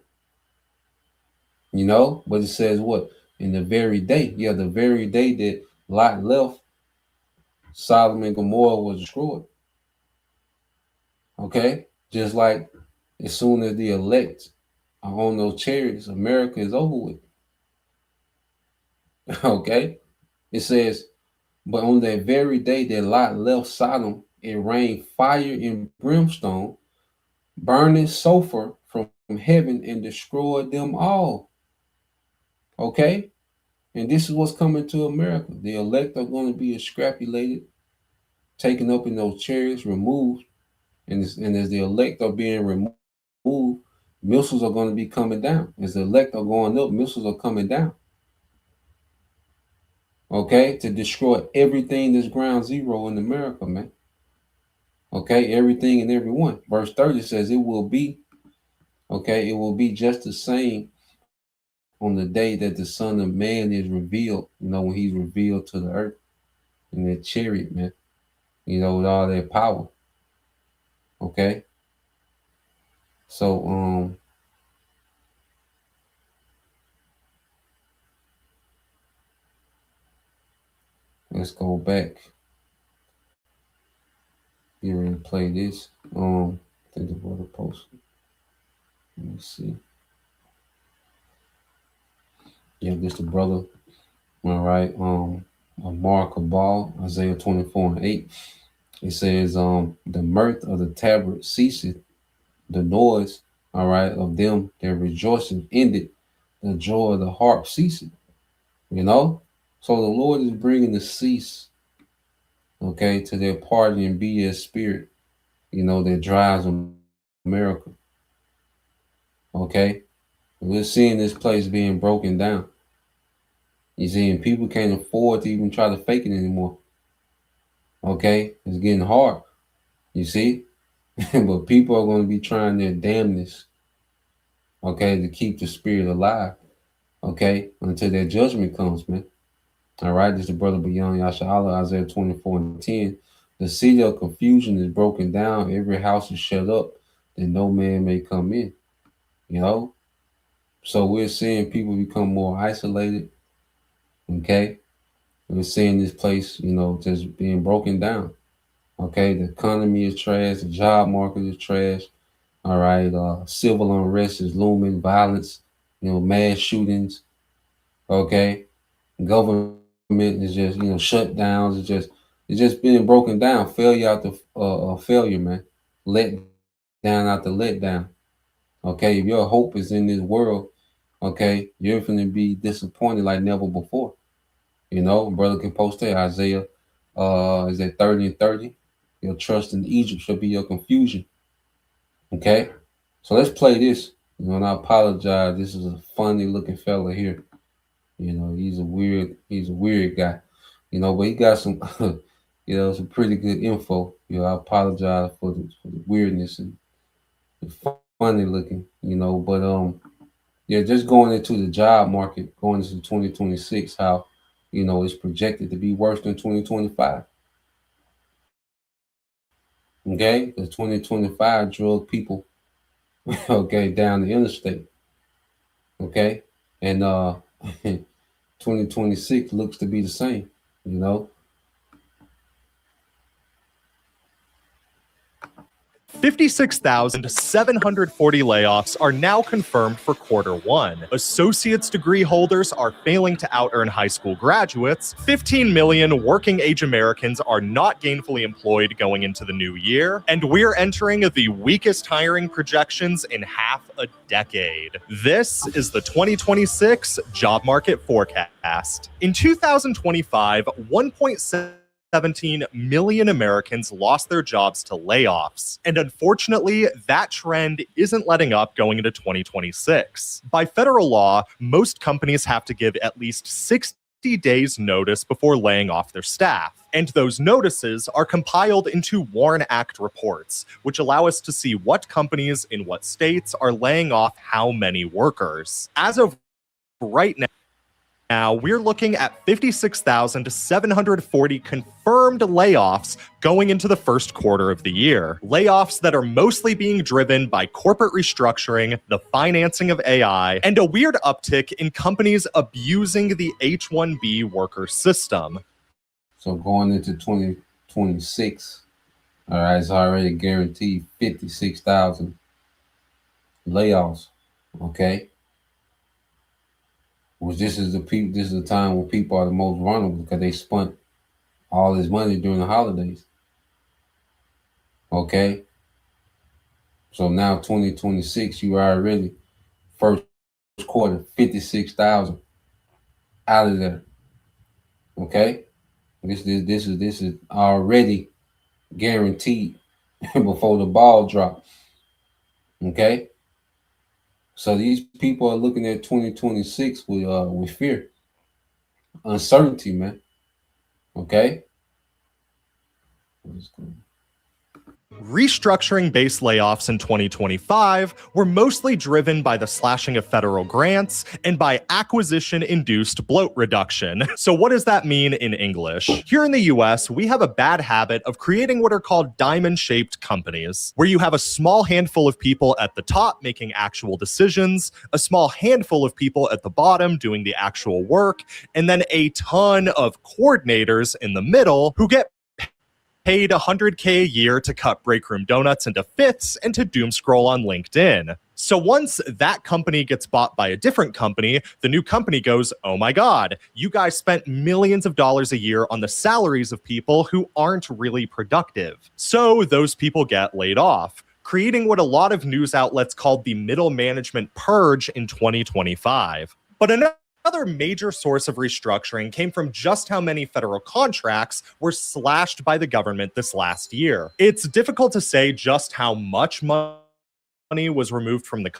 You know, but it says what? In the very day, yeah, the very day that Lot left, Sodom and Gomorrah was destroyed. Okay? Just like as soon as the elect are on those chariots, America is over with. Okay? It says, but on that very day that Lot left Sodom, it rained fire and brimstone, burning sulfur from heaven, and destroyed them all. Okay? And this is what's coming to America. The elect are going to be extrapolated, taken up in those chariots, removed. And as the elect are being removed, missiles are going to be coming down. As the elect are going up, missiles are coming down. Okay? To destroy everything that's ground zero in America, man. Okay, everything and everyone. Verse 30 says it will be, okay, it will be just the same on the day that the Son of Man is revealed, when he's revealed to the earth in that chariot, man, with all that power. Okay. So let's go back. Get ready to play this. I think the brother posted. Let me see. Yeah, this the brother. All right. Mark Cabal, Isaiah 24:8. It says, the mirth of the tabret ceaseth, the noise, all right, of them that rejoicing ended, the joy of the harp ceaseth. So the Lord is bringing the cease, okay, to their party and BS spirit, that drives America. Okay. We're seeing this place being broken down. You see, and people can't afford to even try to fake it anymore. Okay, it's getting hard. You see, but people are going to be trying their damnness. Okay, to keep the spirit alive. Okay, until their judgment comes, man. All right, this is the brother beyond Yasha'Allah, Isaiah 24:10. The city of confusion is broken down. Every house is shut up, that no man may come in. So we're seeing people become more isolated. Okay. We're seeing this place, just being broken down. Okay. The economy is trash. The job market is trash. All right. Civil unrest is looming, violence, mass shootings. Okay. Government is just, shutdowns. It's just being broken down. Failure after failure, man. Let down after let down. Okay. If your hope is in this world, okay, you're going to be disappointed like never before. Brother can post there, Isaiah, is that 30:30? Your trust in Egypt shall be your confusion. Okay, so let's play this. And I apologize. This is a funny looking fella here. He's a weird guy. But he got some, some pretty good info. I apologize for the weirdness and the funny looking. But just going into the job market, going into 2026, how it's projected to be worse than 2025. Okay, because 2025 drug people, okay, down the interstate. Okay, and 2026 looks to be the same. 56,740 layoffs are now confirmed for Q1. Associate's degree holders are failing to out-earn high school graduates. 15 million working-age Americans are not gainfully employed going into the new year. And we're entering the weakest hiring projections in half a decade. This is the 2026 job market forecast. In 2025, 1.7 17 million Americans lost their jobs to layoffs. And unfortunately, that trend isn't letting up going into 2026. By federal law, most companies have to give at least 60 days notice before laying off their staff. And those notices are compiled into WARN Act reports, which allow us to see what companies in what states are laying off how many workers. As of right now, we're looking at 56,740 confirmed layoffs going into the first quarter of the year. Layoffs that are mostly being driven by corporate restructuring, the financing of AI, and a weird uptick in companies abusing the H-1B worker system. So going into 2026, all right, it's already guaranteed 56,000 layoffs. Okay. Which this is the time when people are the most vulnerable because they spent all this money during the holidays. Okay. So now 2026, you are already first quarter 56,000 out of there. Okay. This is already guaranteed before the ball drop. Okay. So these people are looking at 2026 with fear, uncertainty, man. Okay. Restructuring-based layoffs in 2025 were mostly driven by the slashing of federal grants and by acquisition-induced bloat reduction. So what does that mean in English? Here in the US, we have a bad habit of creating what are called diamond-shaped companies, where you have a small handful of people at the top making actual decisions, a small handful of people at the bottom doing the actual work, and then a ton of coordinators in the middle who get paid $100K a year to cut breakroom donuts into fifths and to doom scroll on LinkedIn. So once that company gets bought by a different company, the new company goes, oh my God, you guys spent millions of dollars a year on the salaries of people who aren't really productive. So those people get laid off, creating what a lot of news outlets called the middle management purge in 2025. But another major source of restructuring came from just how many federal contracts were slashed by the government this last year. It's difficult to say just how much money was removed from the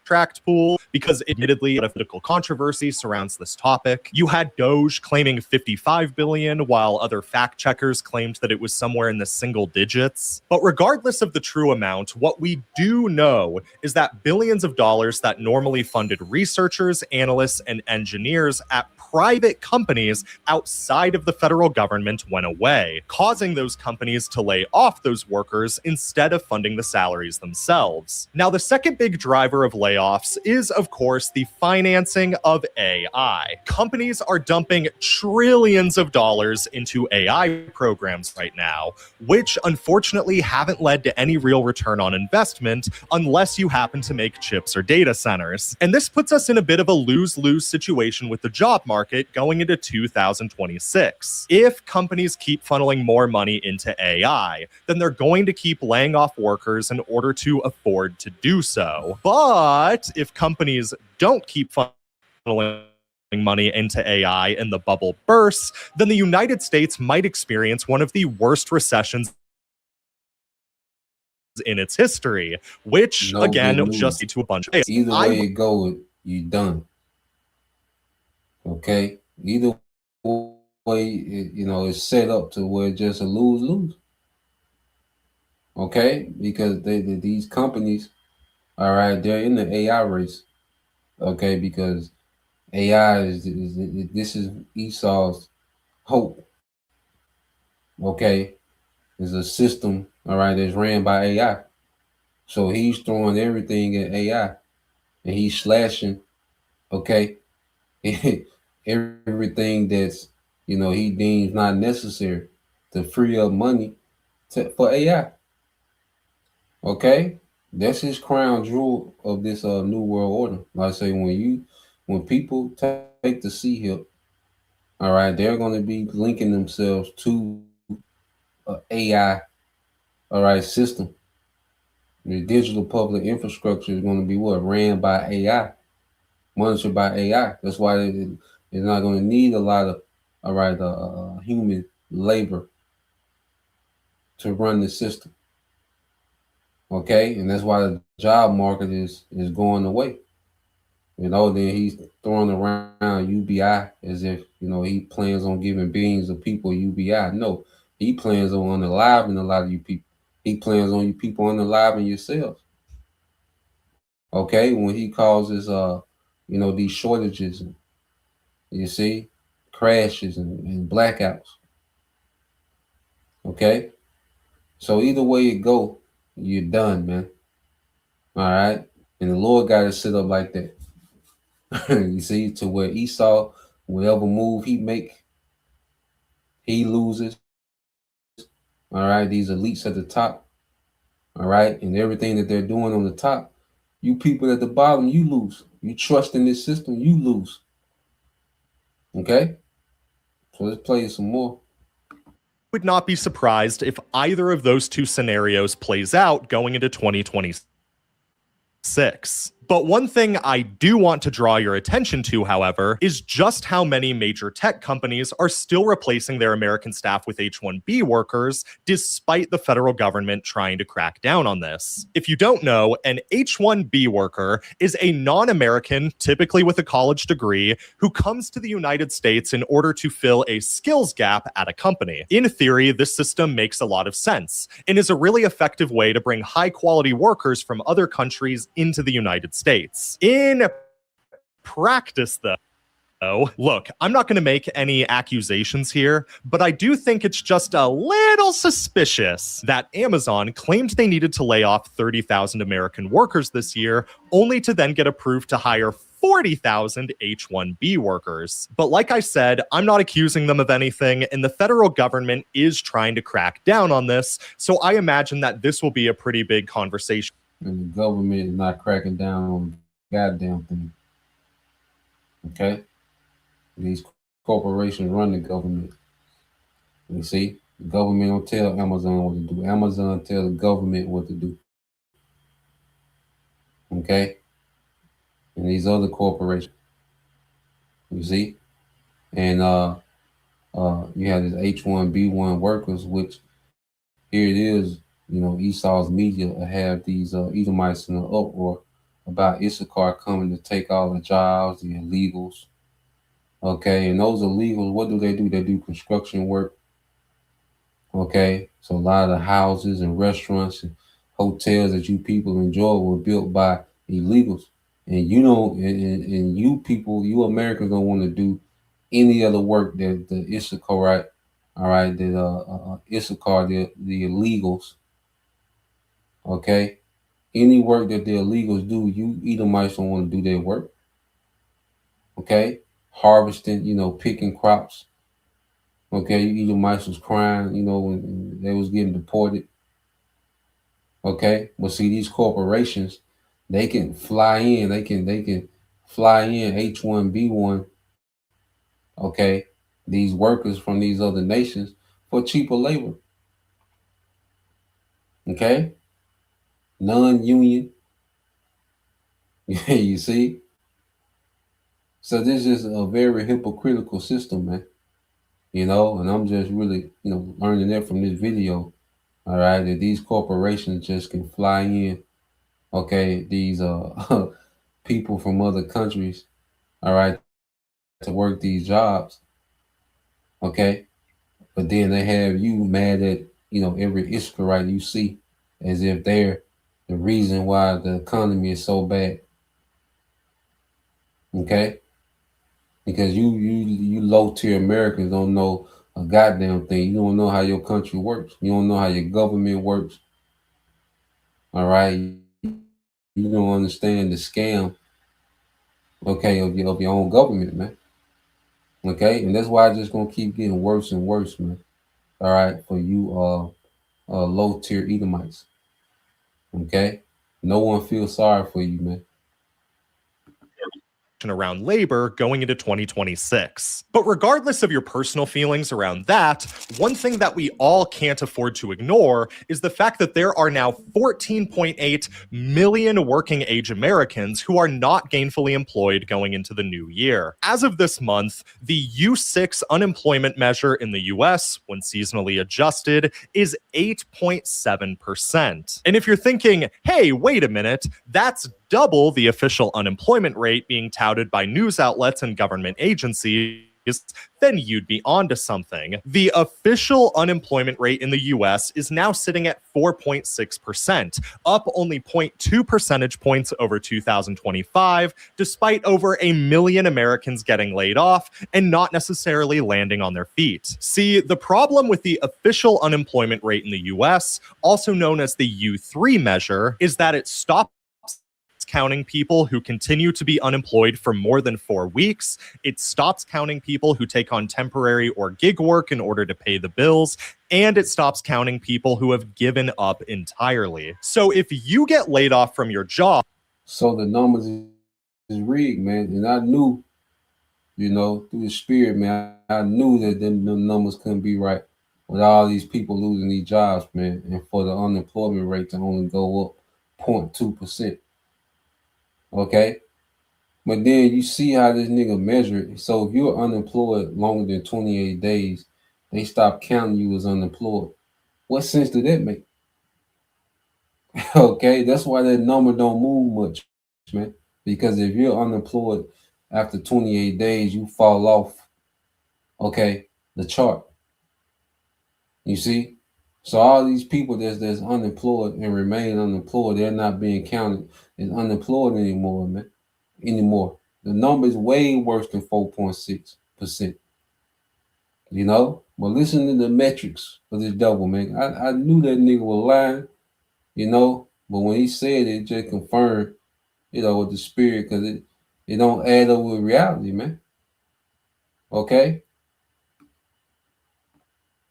contract pool because admittedly a political controversy surrounds this topic. You had Doge claiming 55 billion while other fact checkers claimed that it was somewhere in the single digits. But regardless of the true amount, what we do know is that billions of dollars that normally funded researchers, analysts, and engineers at private companies outside of the federal government went away, causing those companies to lay off those workers instead of funding the salaries themselves. Now, the second big driver of layoffs is, of course, the financing of AI. Companies are dumping trillions of dollars into AI programs right now, which unfortunately haven't led to any real return on investment unless you happen to make chips or data centers. And this puts us in a bit of a lose-lose situation with the job market going into 2026. If companies keep funneling more money into AI, then they're going to keep laying off workers in order to afford to do so. But if companies don't keep funneling money into AI and the bubble bursts, then the United States might experience one of the worst recessions in its history, which No again good news. just lead to a bunch of Either way it go, you done. Okay? Either way, it's set up to where it's just a lose-lose. Okay? Because these companies, all right, they're in the AI race. Okay? Because AI this is Esau's hope. Okay? It's a system, all right, that's ran by AI. So he's throwing everything at AI and he's slashing, okay, everything that's, he deems not necessary to free up money for AI. Okay? That's his crown jewel of this new world order. Like I say, when people take the C hip, all right, they're going to be linking themselves to AI, all right, system. The digital public infrastructure is going to be ran by AI, monitored by AI. That's why it's not going to need a lot of human labor to run the system. Okay, and that's why the job market is going away. Then he's throwing around UBI as if he plans on giving billions of people UBI. No, he plans on unaliving a lot of you people. He plans on you people unaliving yourselves. Okay, when he causes these shortages, and you see, crashes and blackouts. Okay, so either way it go, you're done, man. All right, and the Lord got it set up like that. You see, to where Esau, whatever move he make, he loses. All right, these elites at the top. All right, and everything that they're doing on the top, you people at the bottom, you lose. You trust in this system, you lose. Okay? So let's play some more. Would not be surprised if either of those two scenarios plays out going into 2026. But one thing I do want to draw your attention to, however, is just how many major tech companies are still replacing their American staff with H-1B workers, despite the federal government trying to crack down on this. If you don't know, an H-1B worker is a non-American, typically with a college degree, who comes to the United States in order to fill a skills gap at a company. In theory, this system makes a lot of sense and is a really effective way to bring high-quality workers from other countries into the United States. In practice, though, look, I'm not going to make any accusations here, but I do think it's just a little suspicious that Amazon claimed they needed to lay off 30,000 American workers this year, only to then get approved to hire 40,000 H-1B workers. But like I said, I'm not accusing them of anything, and the federal government is trying to crack down on this, so I imagine that this will be a pretty big conversation. And the government is not cracking down on the goddamn thing. Okay? These corporations run the government. You see? The government don't tell Amazon what to do. Amazon tell the government what to do. Okay? And these other corporations. You see? And you have this H-1B1 workers, which here it is, you know, Esau's media have these Edomites in an uproar about Issachar coming to take all the jobs, the illegals. Okay, and those illegals, what do? They do construction work. Okay, so a lot of the houses and restaurants and hotels that you people enjoy were built by illegals. And you don't, and you people, you Americans don't want to do any other work that the Issachar, all right, that Issachar, the illegals. Okay, any work that the illegals do, you Edomites don't want to do their work. Okay, harvesting, you know, picking crops. Okay, you Edomites was crying, you know, when they was getting deported. Okay, but see, these corporations, they can fly in, they can fly in H-1B1. Okay, these workers from these other nations for cheaper labor. Okay, non-union. You see, so this is a very hypocritical system, man. You know, and I'm just really, you know, learning that from this video. All right, that these corporations just can fly in. Okay, these people from other countries. All right, to work these jobs. Okay, but then they have you mad at, you know, every Israelite you see, as if they're the reason why the economy is so bad. Okay, because you low tier Americans don't know a goddamn thing. You don't know how your country works. You don't know how your government works. All right, you don't understand the scam. Okay, of your own government, man. Okay, and that's why it's just gonna keep getting worse and worse, man. All right, for you low tier Edomites. Okay, no one feels sorry for you, man. Around labor going into 2026. But regardless of your personal feelings around that, one thing that we all can't afford to ignore is the fact that there are now 14.8 million working age Americans who are not gainfully employed going into the new year. As of this month, the U6 unemployment measure in the US, when seasonally adjusted, is 8.7%. And if you're thinking, hey, wait a minute, that's double the official unemployment rate being touted by news outlets and government agencies, then you'd be onto something. The official unemployment rate in the US is now sitting at 4.6%, up only 0.2 percentage points over 2025, despite over 1 million Americans getting laid off and not necessarily landing on their feet. See, the problem with the official unemployment rate in the US, also known as the U3 measure, is that it stops counting people who continue to be unemployed for more than 4 weeks. It stops counting people who take on temporary or gig work in order to pay the bills. And it stops counting people who have given up entirely. So if you get laid off from your job... So the numbers is rigged, man. And I knew, you know, through the spirit, man, I knew that them numbers couldn't be right with all these people losing these jobs, man. And for the unemployment rate to only go up 0.2%. Okay. But then you see how this nigga measure it. So if you're unemployed longer than 28 days, they stop counting you as unemployed. What sense do that make? Okay, that's why that number don't move much, man. Because if you're unemployed after 28 days, you fall off, okay, the chart. You see? So all these people that's unemployed and remain unemployed, they're not being counted as unemployed anymore, man. Anymore. The number is way worse than 4.6%. You know? But listen to the metrics of this devil, man. I knew that nigga was lying, you know, but when he said it just confirmed, you know, with the spirit, because it don't add up with reality, man. Okay?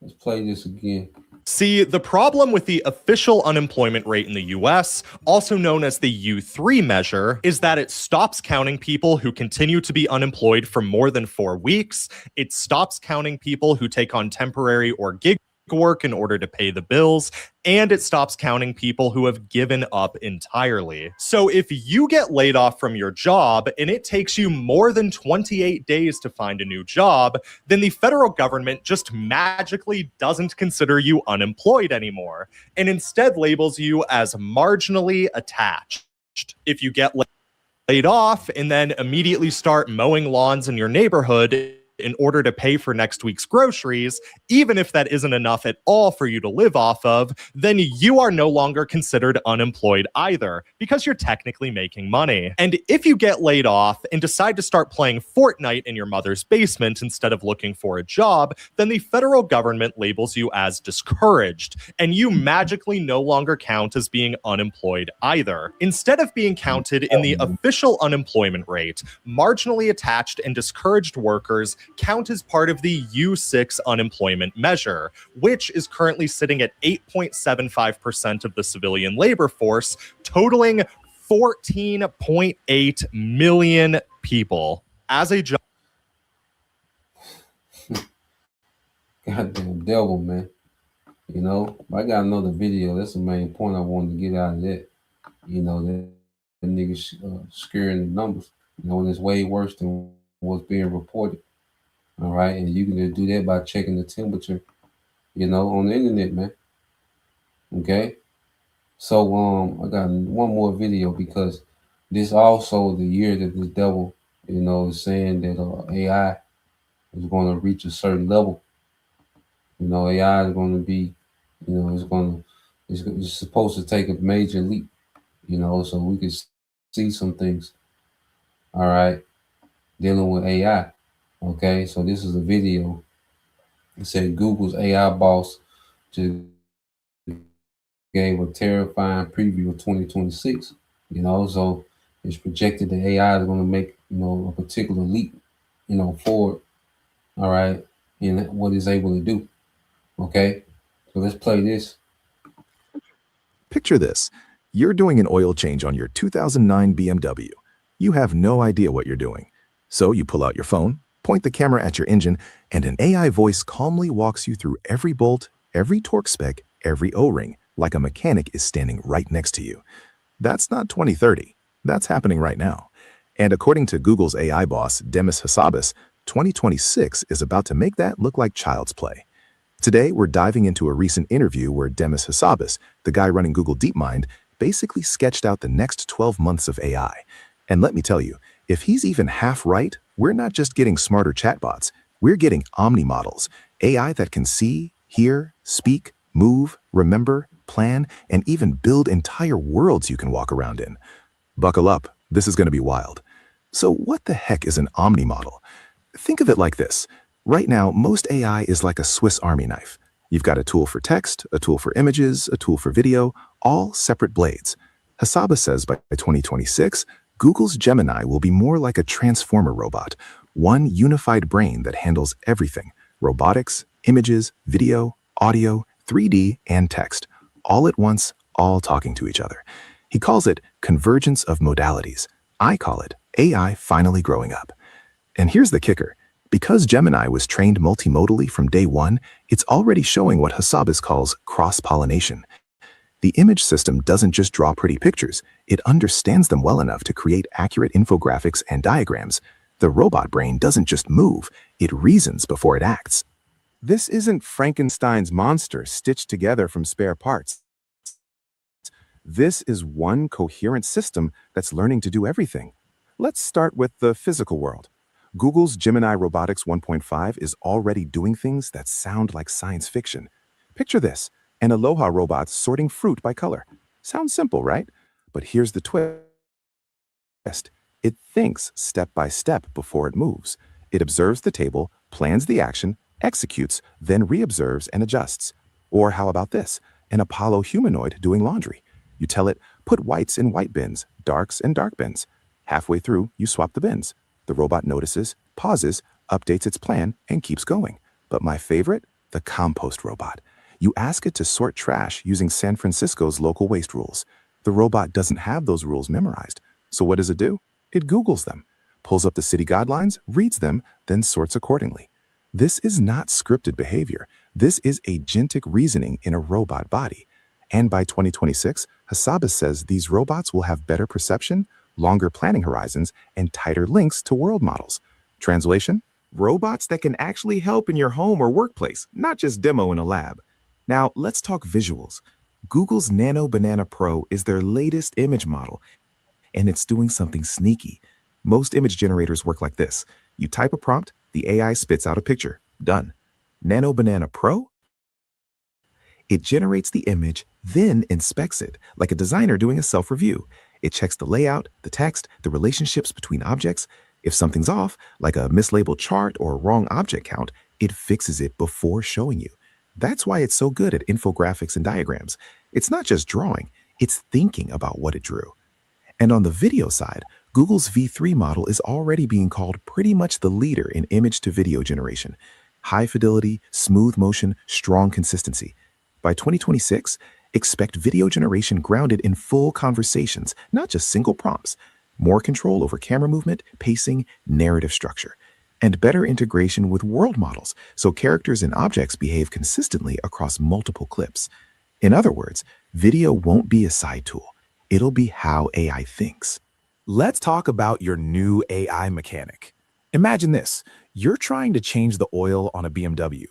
Let's play this again. See, the problem with the official unemployment rate in the US, also known as the U3 measure, is that it stops counting people who continue to be unemployed for more than 4 weeks. It stops counting people who take on temporary or gig work in order to pay the bills, and it stops counting people who have given up entirely. So if you get laid off from your job and it takes you more than 28 days to find a new job, then the federal government just magically doesn't consider you unemployed anymore and instead labels you as marginally attached. If you get laid off and then immediately start mowing lawns in your neighborhood in order to pay for next week's groceries, even if that isn't enough at all for you to live off of, then you are no longer considered unemployed either, because you're technically making money. And if you get laid off and decide to start playing Fortnite in your mother's basement instead of looking for a job, then the federal government labels you as discouraged, and you magically no longer count as being unemployed either. Instead of being counted in the official unemployment rate, marginally attached and discouraged workers count as part of the U6 unemployment measure, which is currently sitting at 8.75% of the civilian labor force, totaling 14.8 million people. As a job. Goddamn devil, man. You know, I got another video. That's the main point I wanted to get out of that. You know, that nigga scaring the numbers. You know, and it's way worse than what's being reported. All right, and you can do that by checking the temperature, you know, on the internet, man. Okay, so I got one more video because this also the year that the devil, you know, is saying that AI is going to reach a certain level. You know, AI is going to be, you know, it's supposed to take a major leap, you know, so we can see some things. All right, dealing with AI. Okay, so this is a video. It said Google's AI boss just gave a terrifying preview of 2026. You know, so it's projected that AI is going to make, you know, a particular leap, you know, forward. All right, in what it's able to do. Okay, so let's play this. Picture this. You're doing an oil change on your 2009 BMW. You have no idea what you're doing. So you pull out your phone, point the camera at your engine, and an AI voice calmly walks you through every bolt, every torque spec, every O-ring, like a mechanic is standing right next to you. That's not 2030. That's happening right now. And according to Google's AI boss, Demis Hassabis, 2026 is about to make that look like child's play. Today, we're diving into a recent interview where Demis Hassabis, the guy running Google DeepMind, basically sketched out the next 12 months of AI. And let me tell you, if he's even half right, we're not just getting smarter chatbots, we're getting Omni models, AI that can see, hear, speak, move, remember, plan, and even build entire worlds you can walk around in. Buckle up, this is going to be wild. So what the heck is an Omni model? Think of it like this. Right now, most AI is like a Swiss Army knife. You've got a tool for text, a tool for images, a tool for video, all separate blades. Hassabis says by 2026, Google's Gemini will be more like a transformer robot, one unified brain that handles everything: robotics, images, video, audio, 3D, and text, all at once, all talking to each other. He calls it convergence of modalities. I call it AI finally growing up. And here's the kicker. Because Gemini was trained multimodally from day one, it's already showing what Hassabis calls cross-pollination. The image system doesn't just draw pretty pictures, it understands them well enough to create accurate infographics and diagrams. The robot brain doesn't just move, it reasons before it acts. This isn't Frankenstein's monster stitched together from spare parts. This is one coherent system that's learning to do everything. Let's start with the physical world. Google's Gemini Robotics 1.5 is already doing things that sound like science fiction. Picture this, an Aloha robot sorting fruit by color. Sounds simple, right? But here's the twist. It thinks step by step before it moves. It observes the table, plans the action, executes, then reobserves and adjusts. Or how about this? An Apollo humanoid doing laundry. You tell it, put whites in white bins, darks in dark bins. Halfway through, you swap the bins. The robot notices, pauses, updates its plan, and keeps going. But my favorite? The compost robot. You ask it to sort trash using San Francisco's local waste rules. The robot doesn't have those rules memorized. So what does it do? It Googles them, pulls up the city guidelines, reads them, then sorts accordingly. This is not scripted behavior. This is agentic reasoning in a robot body. And by 2026, Hassabis says these robots will have better perception, longer planning horizons, and tighter links to world models. Translation? Robots that can actually help in your home or workplace, not just demo in a lab. Now, let's talk visuals. Google's Nano Banana Pro is their latest image model, and it's doing something sneaky. Most image generators work like this. You type a prompt, the AI spits out a picture. Done. Nano Banana Pro? It generates the image, then inspects it, like a designer doing a self-review. It checks the layout, the text, the relationships between objects. If something's off, like a mislabeled chart or a wrong object count, it fixes it before showing you. That's why it's so good at infographics and diagrams. It's not just drawing, it's thinking about what it drew. And on the video side, Google's V3 model is already being called pretty much the leader in image-to-video generation. High fidelity, smooth motion, strong consistency. By 2026, expect video generation grounded in full conversations, not just single prompts. More control over camera movement, pacing, narrative structure. And better integration with world models, so characters and objects behave consistently across multiple clips. In other words, video won't be a side tool. It'll be how AI thinks. Let's talk about your new AI mechanic. Imagine this. You're trying to change the oil on a BMW.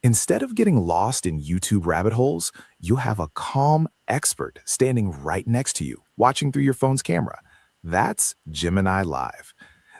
Instead of getting lost in YouTube rabbit holes, you have a calm expert standing right next to you, watching through your phone's camera. That's Gemini Live.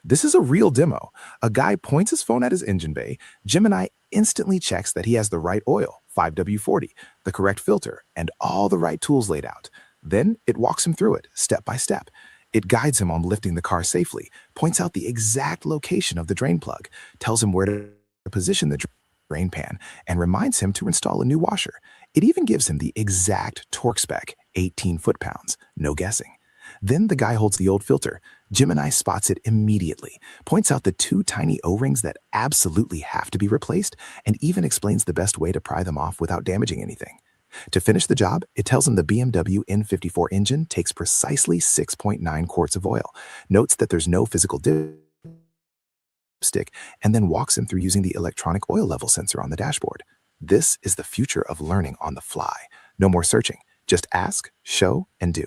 This is a real demo. A guy points his phone at his engine bay. Gemini instantly checks that he has the right oil, 5W40, the correct filter, and all the right tools laid out. Then it walks him through it, step by step. It guides him on lifting the car safely, points out the exact location of the drain plug, tells him where to position the drain pan, and reminds him to install a new washer. It even gives him the exact torque spec, 18 foot-pounds, no guessing. Then the guy holds the old filter. Gemini spots it immediately, points out the 2 tiny O-rings that absolutely have to be replaced, and even explains the best way to pry them off without damaging anything. To finish the job, it tells him the BMW N54 engine takes precisely 6.9 quarts of oil, notes that there's no physical dipstick, and then walks him through using the electronic oil level sensor on the dashboard. This is the future of learning on the fly. No more searching. Just ask, show, and do.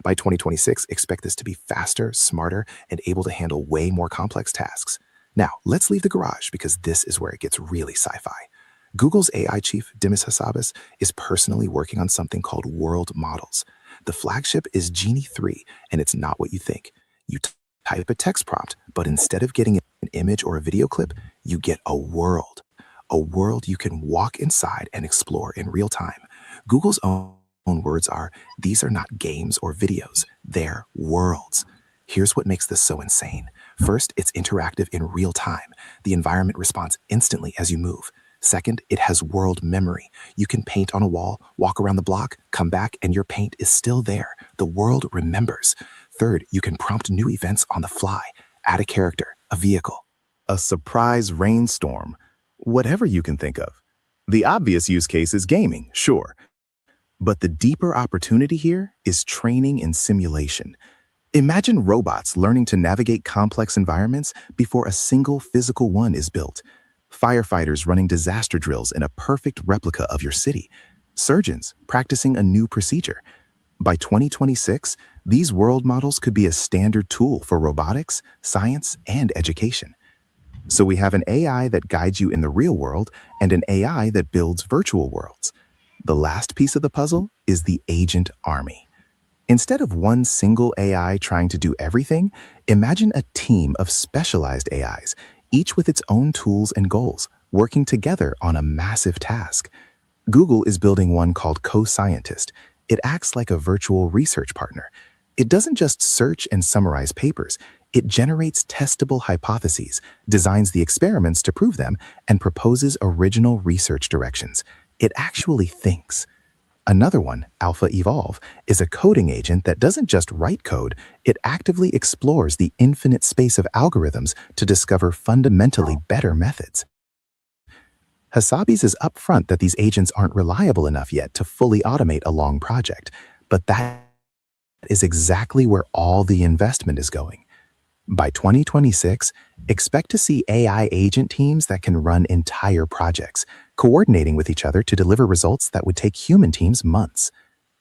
By 2026, expect this to be faster, smarter, and able to handle way more complex tasks. Now, let's leave the garage because this is where it gets really sci-fi. Google's AI chief, Demis Hassabis, is personally working on something called world models. The flagship is Genie 3, and it's not what you think. You type a text prompt, but instead of getting an image or a video clip, you get a world. A world you can walk inside and explore in real time. Google's own words are, these are not games or videos, they're worlds. Here's what makes this so insane. First, it's interactive in real time. The environment responds instantly as you move. Second, it has world memory. You can paint on a wall, walk around the block, come back, and your paint is still there. The world remembers. Third, you can prompt new events on the fly. Add a character, a vehicle, a surprise rainstorm, whatever you can think of. The obvious use case is gaming, sure. But the deeper opportunity here is training and simulation. Imagine robots learning to navigate complex environments before a single physical one is built. Firefighters running disaster drills in a perfect replica of your city. surgeons practicing a new procedure. By 2026, these world models could be a standard tool for robotics, science, and education. So we have an AI that guides you in the real world and an AI that builds virtual worlds. The last piece of the puzzle is the agent army. Instead of one single AI trying to do everything, imagine a team of specialized AIs, each with its own tools and goals, working together on a massive task. Google is building one called Co-Scientist. It acts like a virtual research partner. It doesn't just search and summarize papers. It generates testable hypotheses, designs the experiments to prove them, and proposes original research directions. It actually thinks. Another one, Alpha Evolve, is a coding agent that doesn't just write code, it actively explores the infinite space of algorithms to discover fundamentally better methods. Hasabi's is upfront that these agents aren't reliable enough yet to fully automate a long project, but that is exactly where all the investment is going. By 2026, expect to see AI agent teams that can run entire projects, coordinating with each other to deliver results that would take human teams months.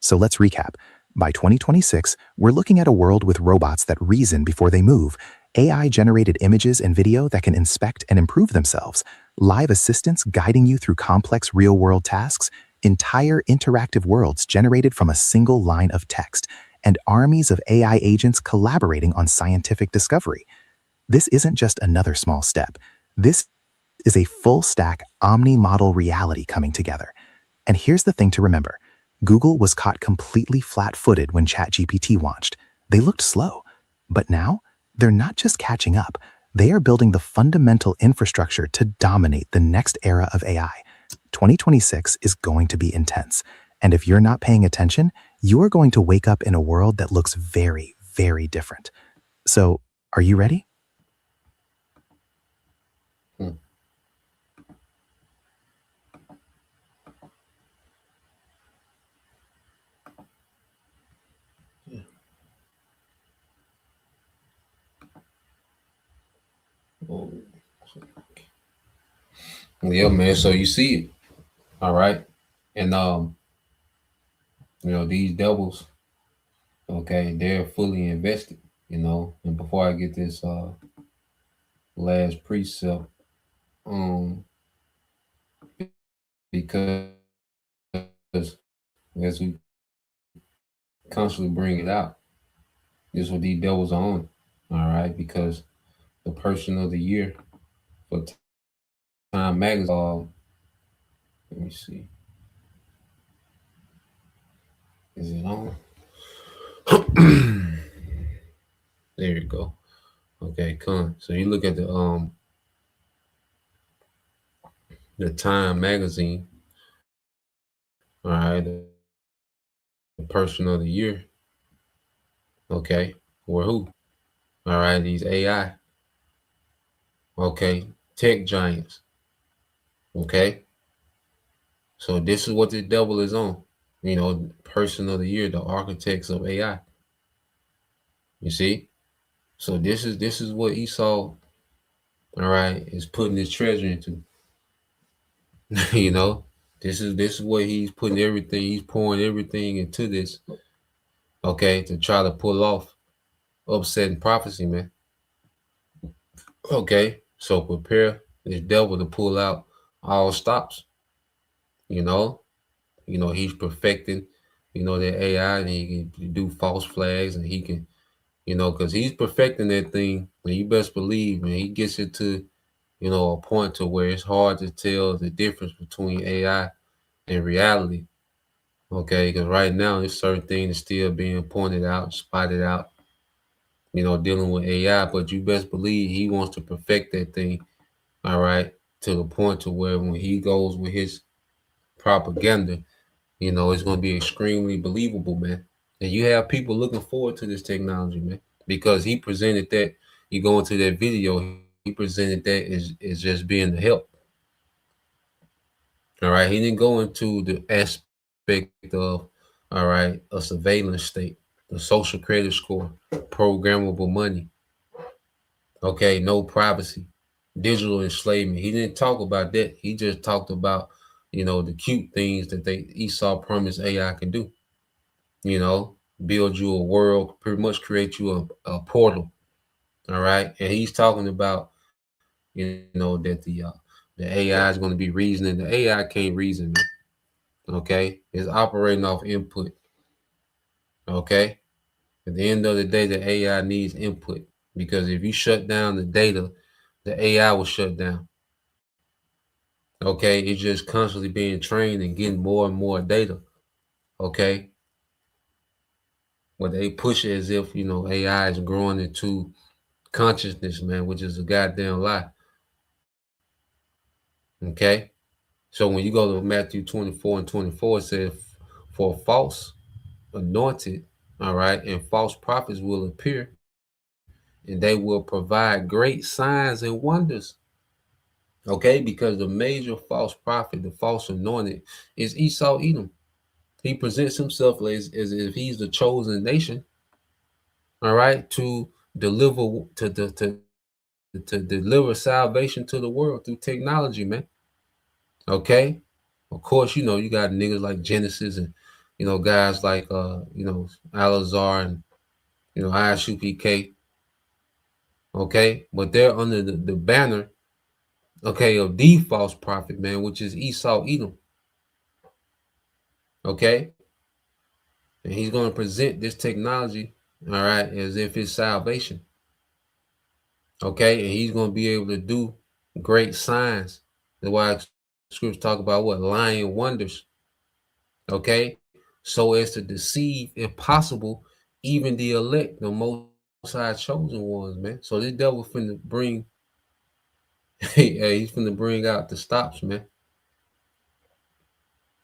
So let's recap. By 2026, we're looking at a world with robots that reason before they move, AI-generated images and video that can inspect and improve themselves, live assistants guiding you through complex real-world tasks, entire interactive worlds generated from a single line of text, and armies of AI agents collaborating on scientific discovery. This isn't just another small step. This is a full-stack omni-model reality coming together. And here's the thing to remember. Google was caught completely flat-footed when ChatGPT launched. They looked slow. But now, they're not just catching up. They are building the fundamental infrastructure to dominate the next era of AI. 2026 is going to be intense. And if you're not paying attention, you are going to wake up in a world that looks very, very different. So, are you ready? Yeah, man. So you see it. All right. And these devils, okay, they're fully invested, And before I get this last precept, because as we constantly bring it out, this is what these devils are on. All right, because the person of the year for Time Magazine, let me see. Is it on? There you go. Okay, come. So you look at the Time Magazine. All right, the person of the year. Okay, or who? All right, these AI. Okay, tech giants. Okay, so this is what the devil is on. Person of the year, the architects of AI. You see, so this is what Esau, all right, is putting his treasure into. This is what he's putting everything. He's pouring everything into this. Okay, to try to pull off upsetting prophecy, man. Okay, so prepare this devil to pull out all stops. He's perfecting, the AI, and he can do false flags, and he can, because he's perfecting that thing. And you best believe, man, he gets it to, a point to where it's hard to tell the difference between AI and reality. Okay, because right now there's certain things still being pointed out, spotted out, dealing with AI, but you best believe he wants to perfect that thing, all right, to the point to where when he goes with his propaganda, it's going to be extremely believable, man. And you have people looking forward to this technology, man, because he presented that. You go into that video, he presented that as just being the help. All right, he didn't go into the aspect of, all right, a surveillance state, the social credit score, programmable money. Okay, no privacy, digital enslavement. He didn't talk about that. He just talked about, the cute things that Esau promised AI can do. Build you a world, pretty much create you a portal. All right. And he's talking about, that the AI is going to be reasoning. The AI can't reason, man. Okay. It's operating off input. Okay. At the end of the day, the AI needs input, because if you shut down the data, the AI will shut down. Okay. It's just constantly being trained and getting more and more data. Okay. But they push it as if, AI is growing into consciousness, man, which is a goddamn lie. Okay. So when you go to Matthew 24 and 24, it says, for false anointed, all right, and false prophets will appear, and they will provide great signs and wonders. Okay, because the major false prophet, the false anointed, is Esau Edom. He presents himself as if he's the chosen nation, all right, to deliver to deliver salvation to the world through technology, man. Okay. Of course, you got niggas like Genesis and, guys like, Alazar and, ISUPK. Okay. But they're under the banner, okay, of the false prophet, man, which is Esau Edom. Okay. And he's going to present this technology, all right, as if it's salvation. Okay. And he's going to be able to do great signs. That's why scriptures talk about what? Lying wonders. Okay. So as to deceive, if possible, even the elect, the most high chosen ones, man. So this devil finna bring, he's finna bring out the stops, man.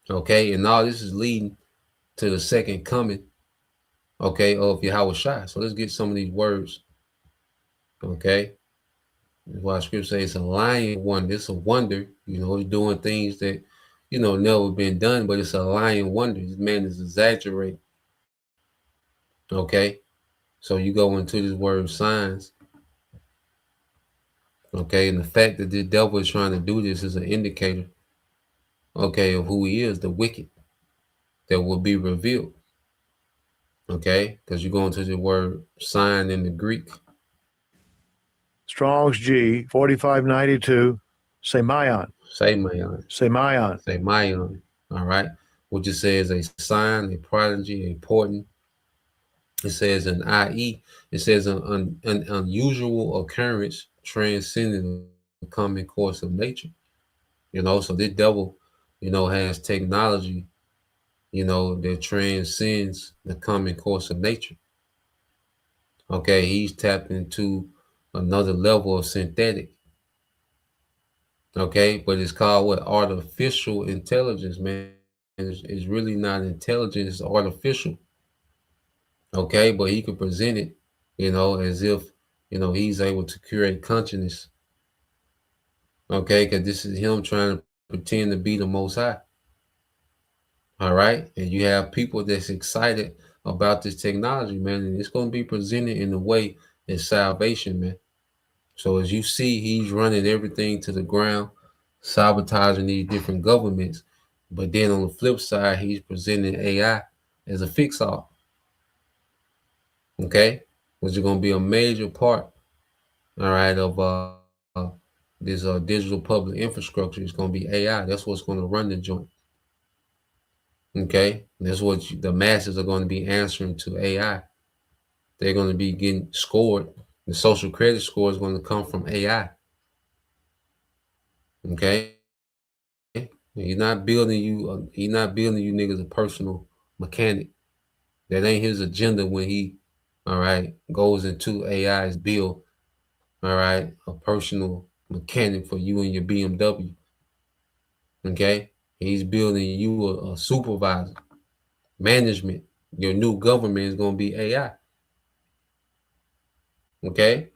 Okay. And all this is leading to the second coming, okay, of Yahweh Shai. So let's get some of these words. Okay. That's why scripture says it's a lying wonder. It's a wonder, he's doing things that, never been done, but it's a lying wonder. This man is exaggerating. Okay. So you go into this word signs. Okay. And the fact that the devil is trying to do this is an indicator, okay, of who he is, the wicked that will be revealed. Okay. Because you go into the word sign in the Greek. Strong's G 4592, Semayon. Semayon. All right. Which it says a sign, a prodigy, a portent. It says an IE. It says an unusual occurrence transcending the common course of nature. So this devil, has technology, that transcends the common course of nature. Okay, he's tapped into another level of synthetic. Okay, but it's called what? Artificial intelligence, man. It's really not intelligence, it's artificial. Okay, but he could present it, as if, he's able to create consciousness. Okay, because this is him trying to pretend to be the Most High. All right, and you have people that's excited about this technology, man, and it's going to be presented in a way that's salvation, man. So as you see, he's running everything to the ground, sabotaging these different governments. But then on the flip side, he's presenting AI as a fix-all. Okay, which is going to be a major part, all right, of this digital public infrastructure. Is going to be AI. That's what's going to run the joint. Okay, that's what the masses are going to be answering to AI. They're going to be getting scored. The social credit score is going to come from AI. Okay, he's not building you. He's not building you niggas a personal mechanic. That ain't his agenda when he, all right, goes into AI's build. All right, a personal mechanic for you and your BMW. Okay, he's building you a supervisor, management. Your new government is going to be AI. Okay.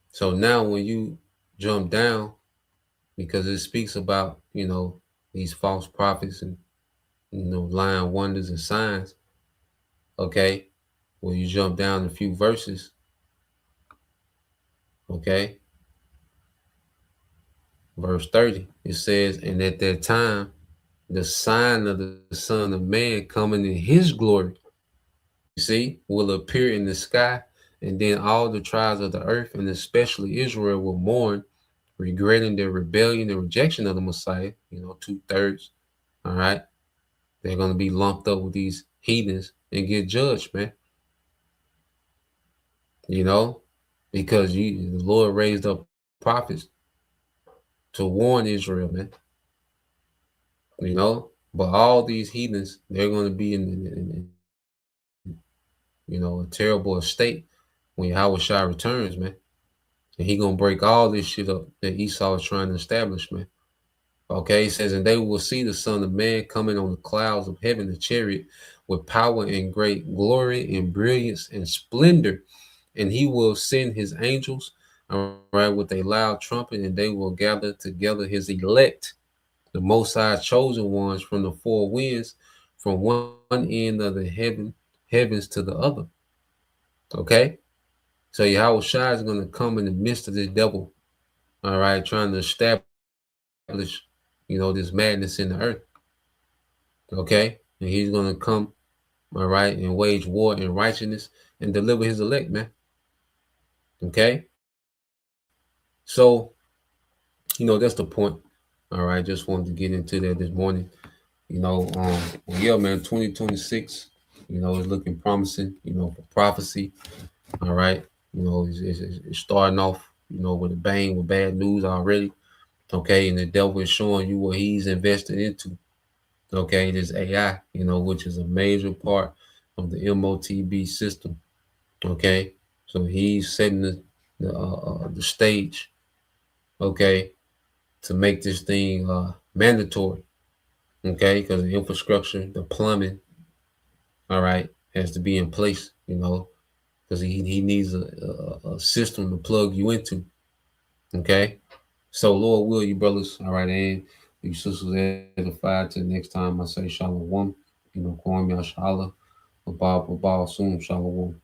So now when you jump down, because it speaks about, these false prophets and, lying wonders and signs. Okay. When you jump down a few verses. Okay. verse 30, it says, and at that time, the sign of the Son of Man coming in his glory, you see, will appear in the sky, and then all the tribes of the earth, and especially Israel, will mourn, regretting their rebellion and rejection of the Messiah, 2/3. All right. They're going to be lumped up with these heathens and get judged, man. Because the Lord raised up prophets to warn Israel, man. But all these heathens, they're going to be in a terrible state when Yahushua returns, man. And he going to break all this shit up that Esau is trying to establish, man. Okay, he says, and they will see the Son of Man coming on the clouds of heaven, the chariot, with power and great glory and brilliance and splendor. And he will send his angels, all right, with a loud trumpet, and they will gather together his elect, the Most High chosen ones from the four winds, from one end of the heavens to the other. Okay, so Yahushua is going to come in the midst of this devil, all right, trying to establish, this madness in the earth. Okay, and he's going to come, all right, and wage war in righteousness and deliver his elect, man. Okay, so that's the point. All right, just wanted to get into that this morning. Yeah, man, 2026, is looking promising, for prophecy. All right, it's starting off, with a bang, with bad news already. Okay, and the devil is showing you what he's invested into. Okay, this AI, which is a major part of the MOTB system. Okay, so he's setting the stage. Okay, to make this thing mandatory. Okay, because the infrastructure, the plumbing, all right, has to be in place. Because he needs a system to plug you into. Okay. So, Lord will you, brothers, all right, and you sisters edified. Till next time, I say shalom. Kwame Yashala, Abba, soon, shalom.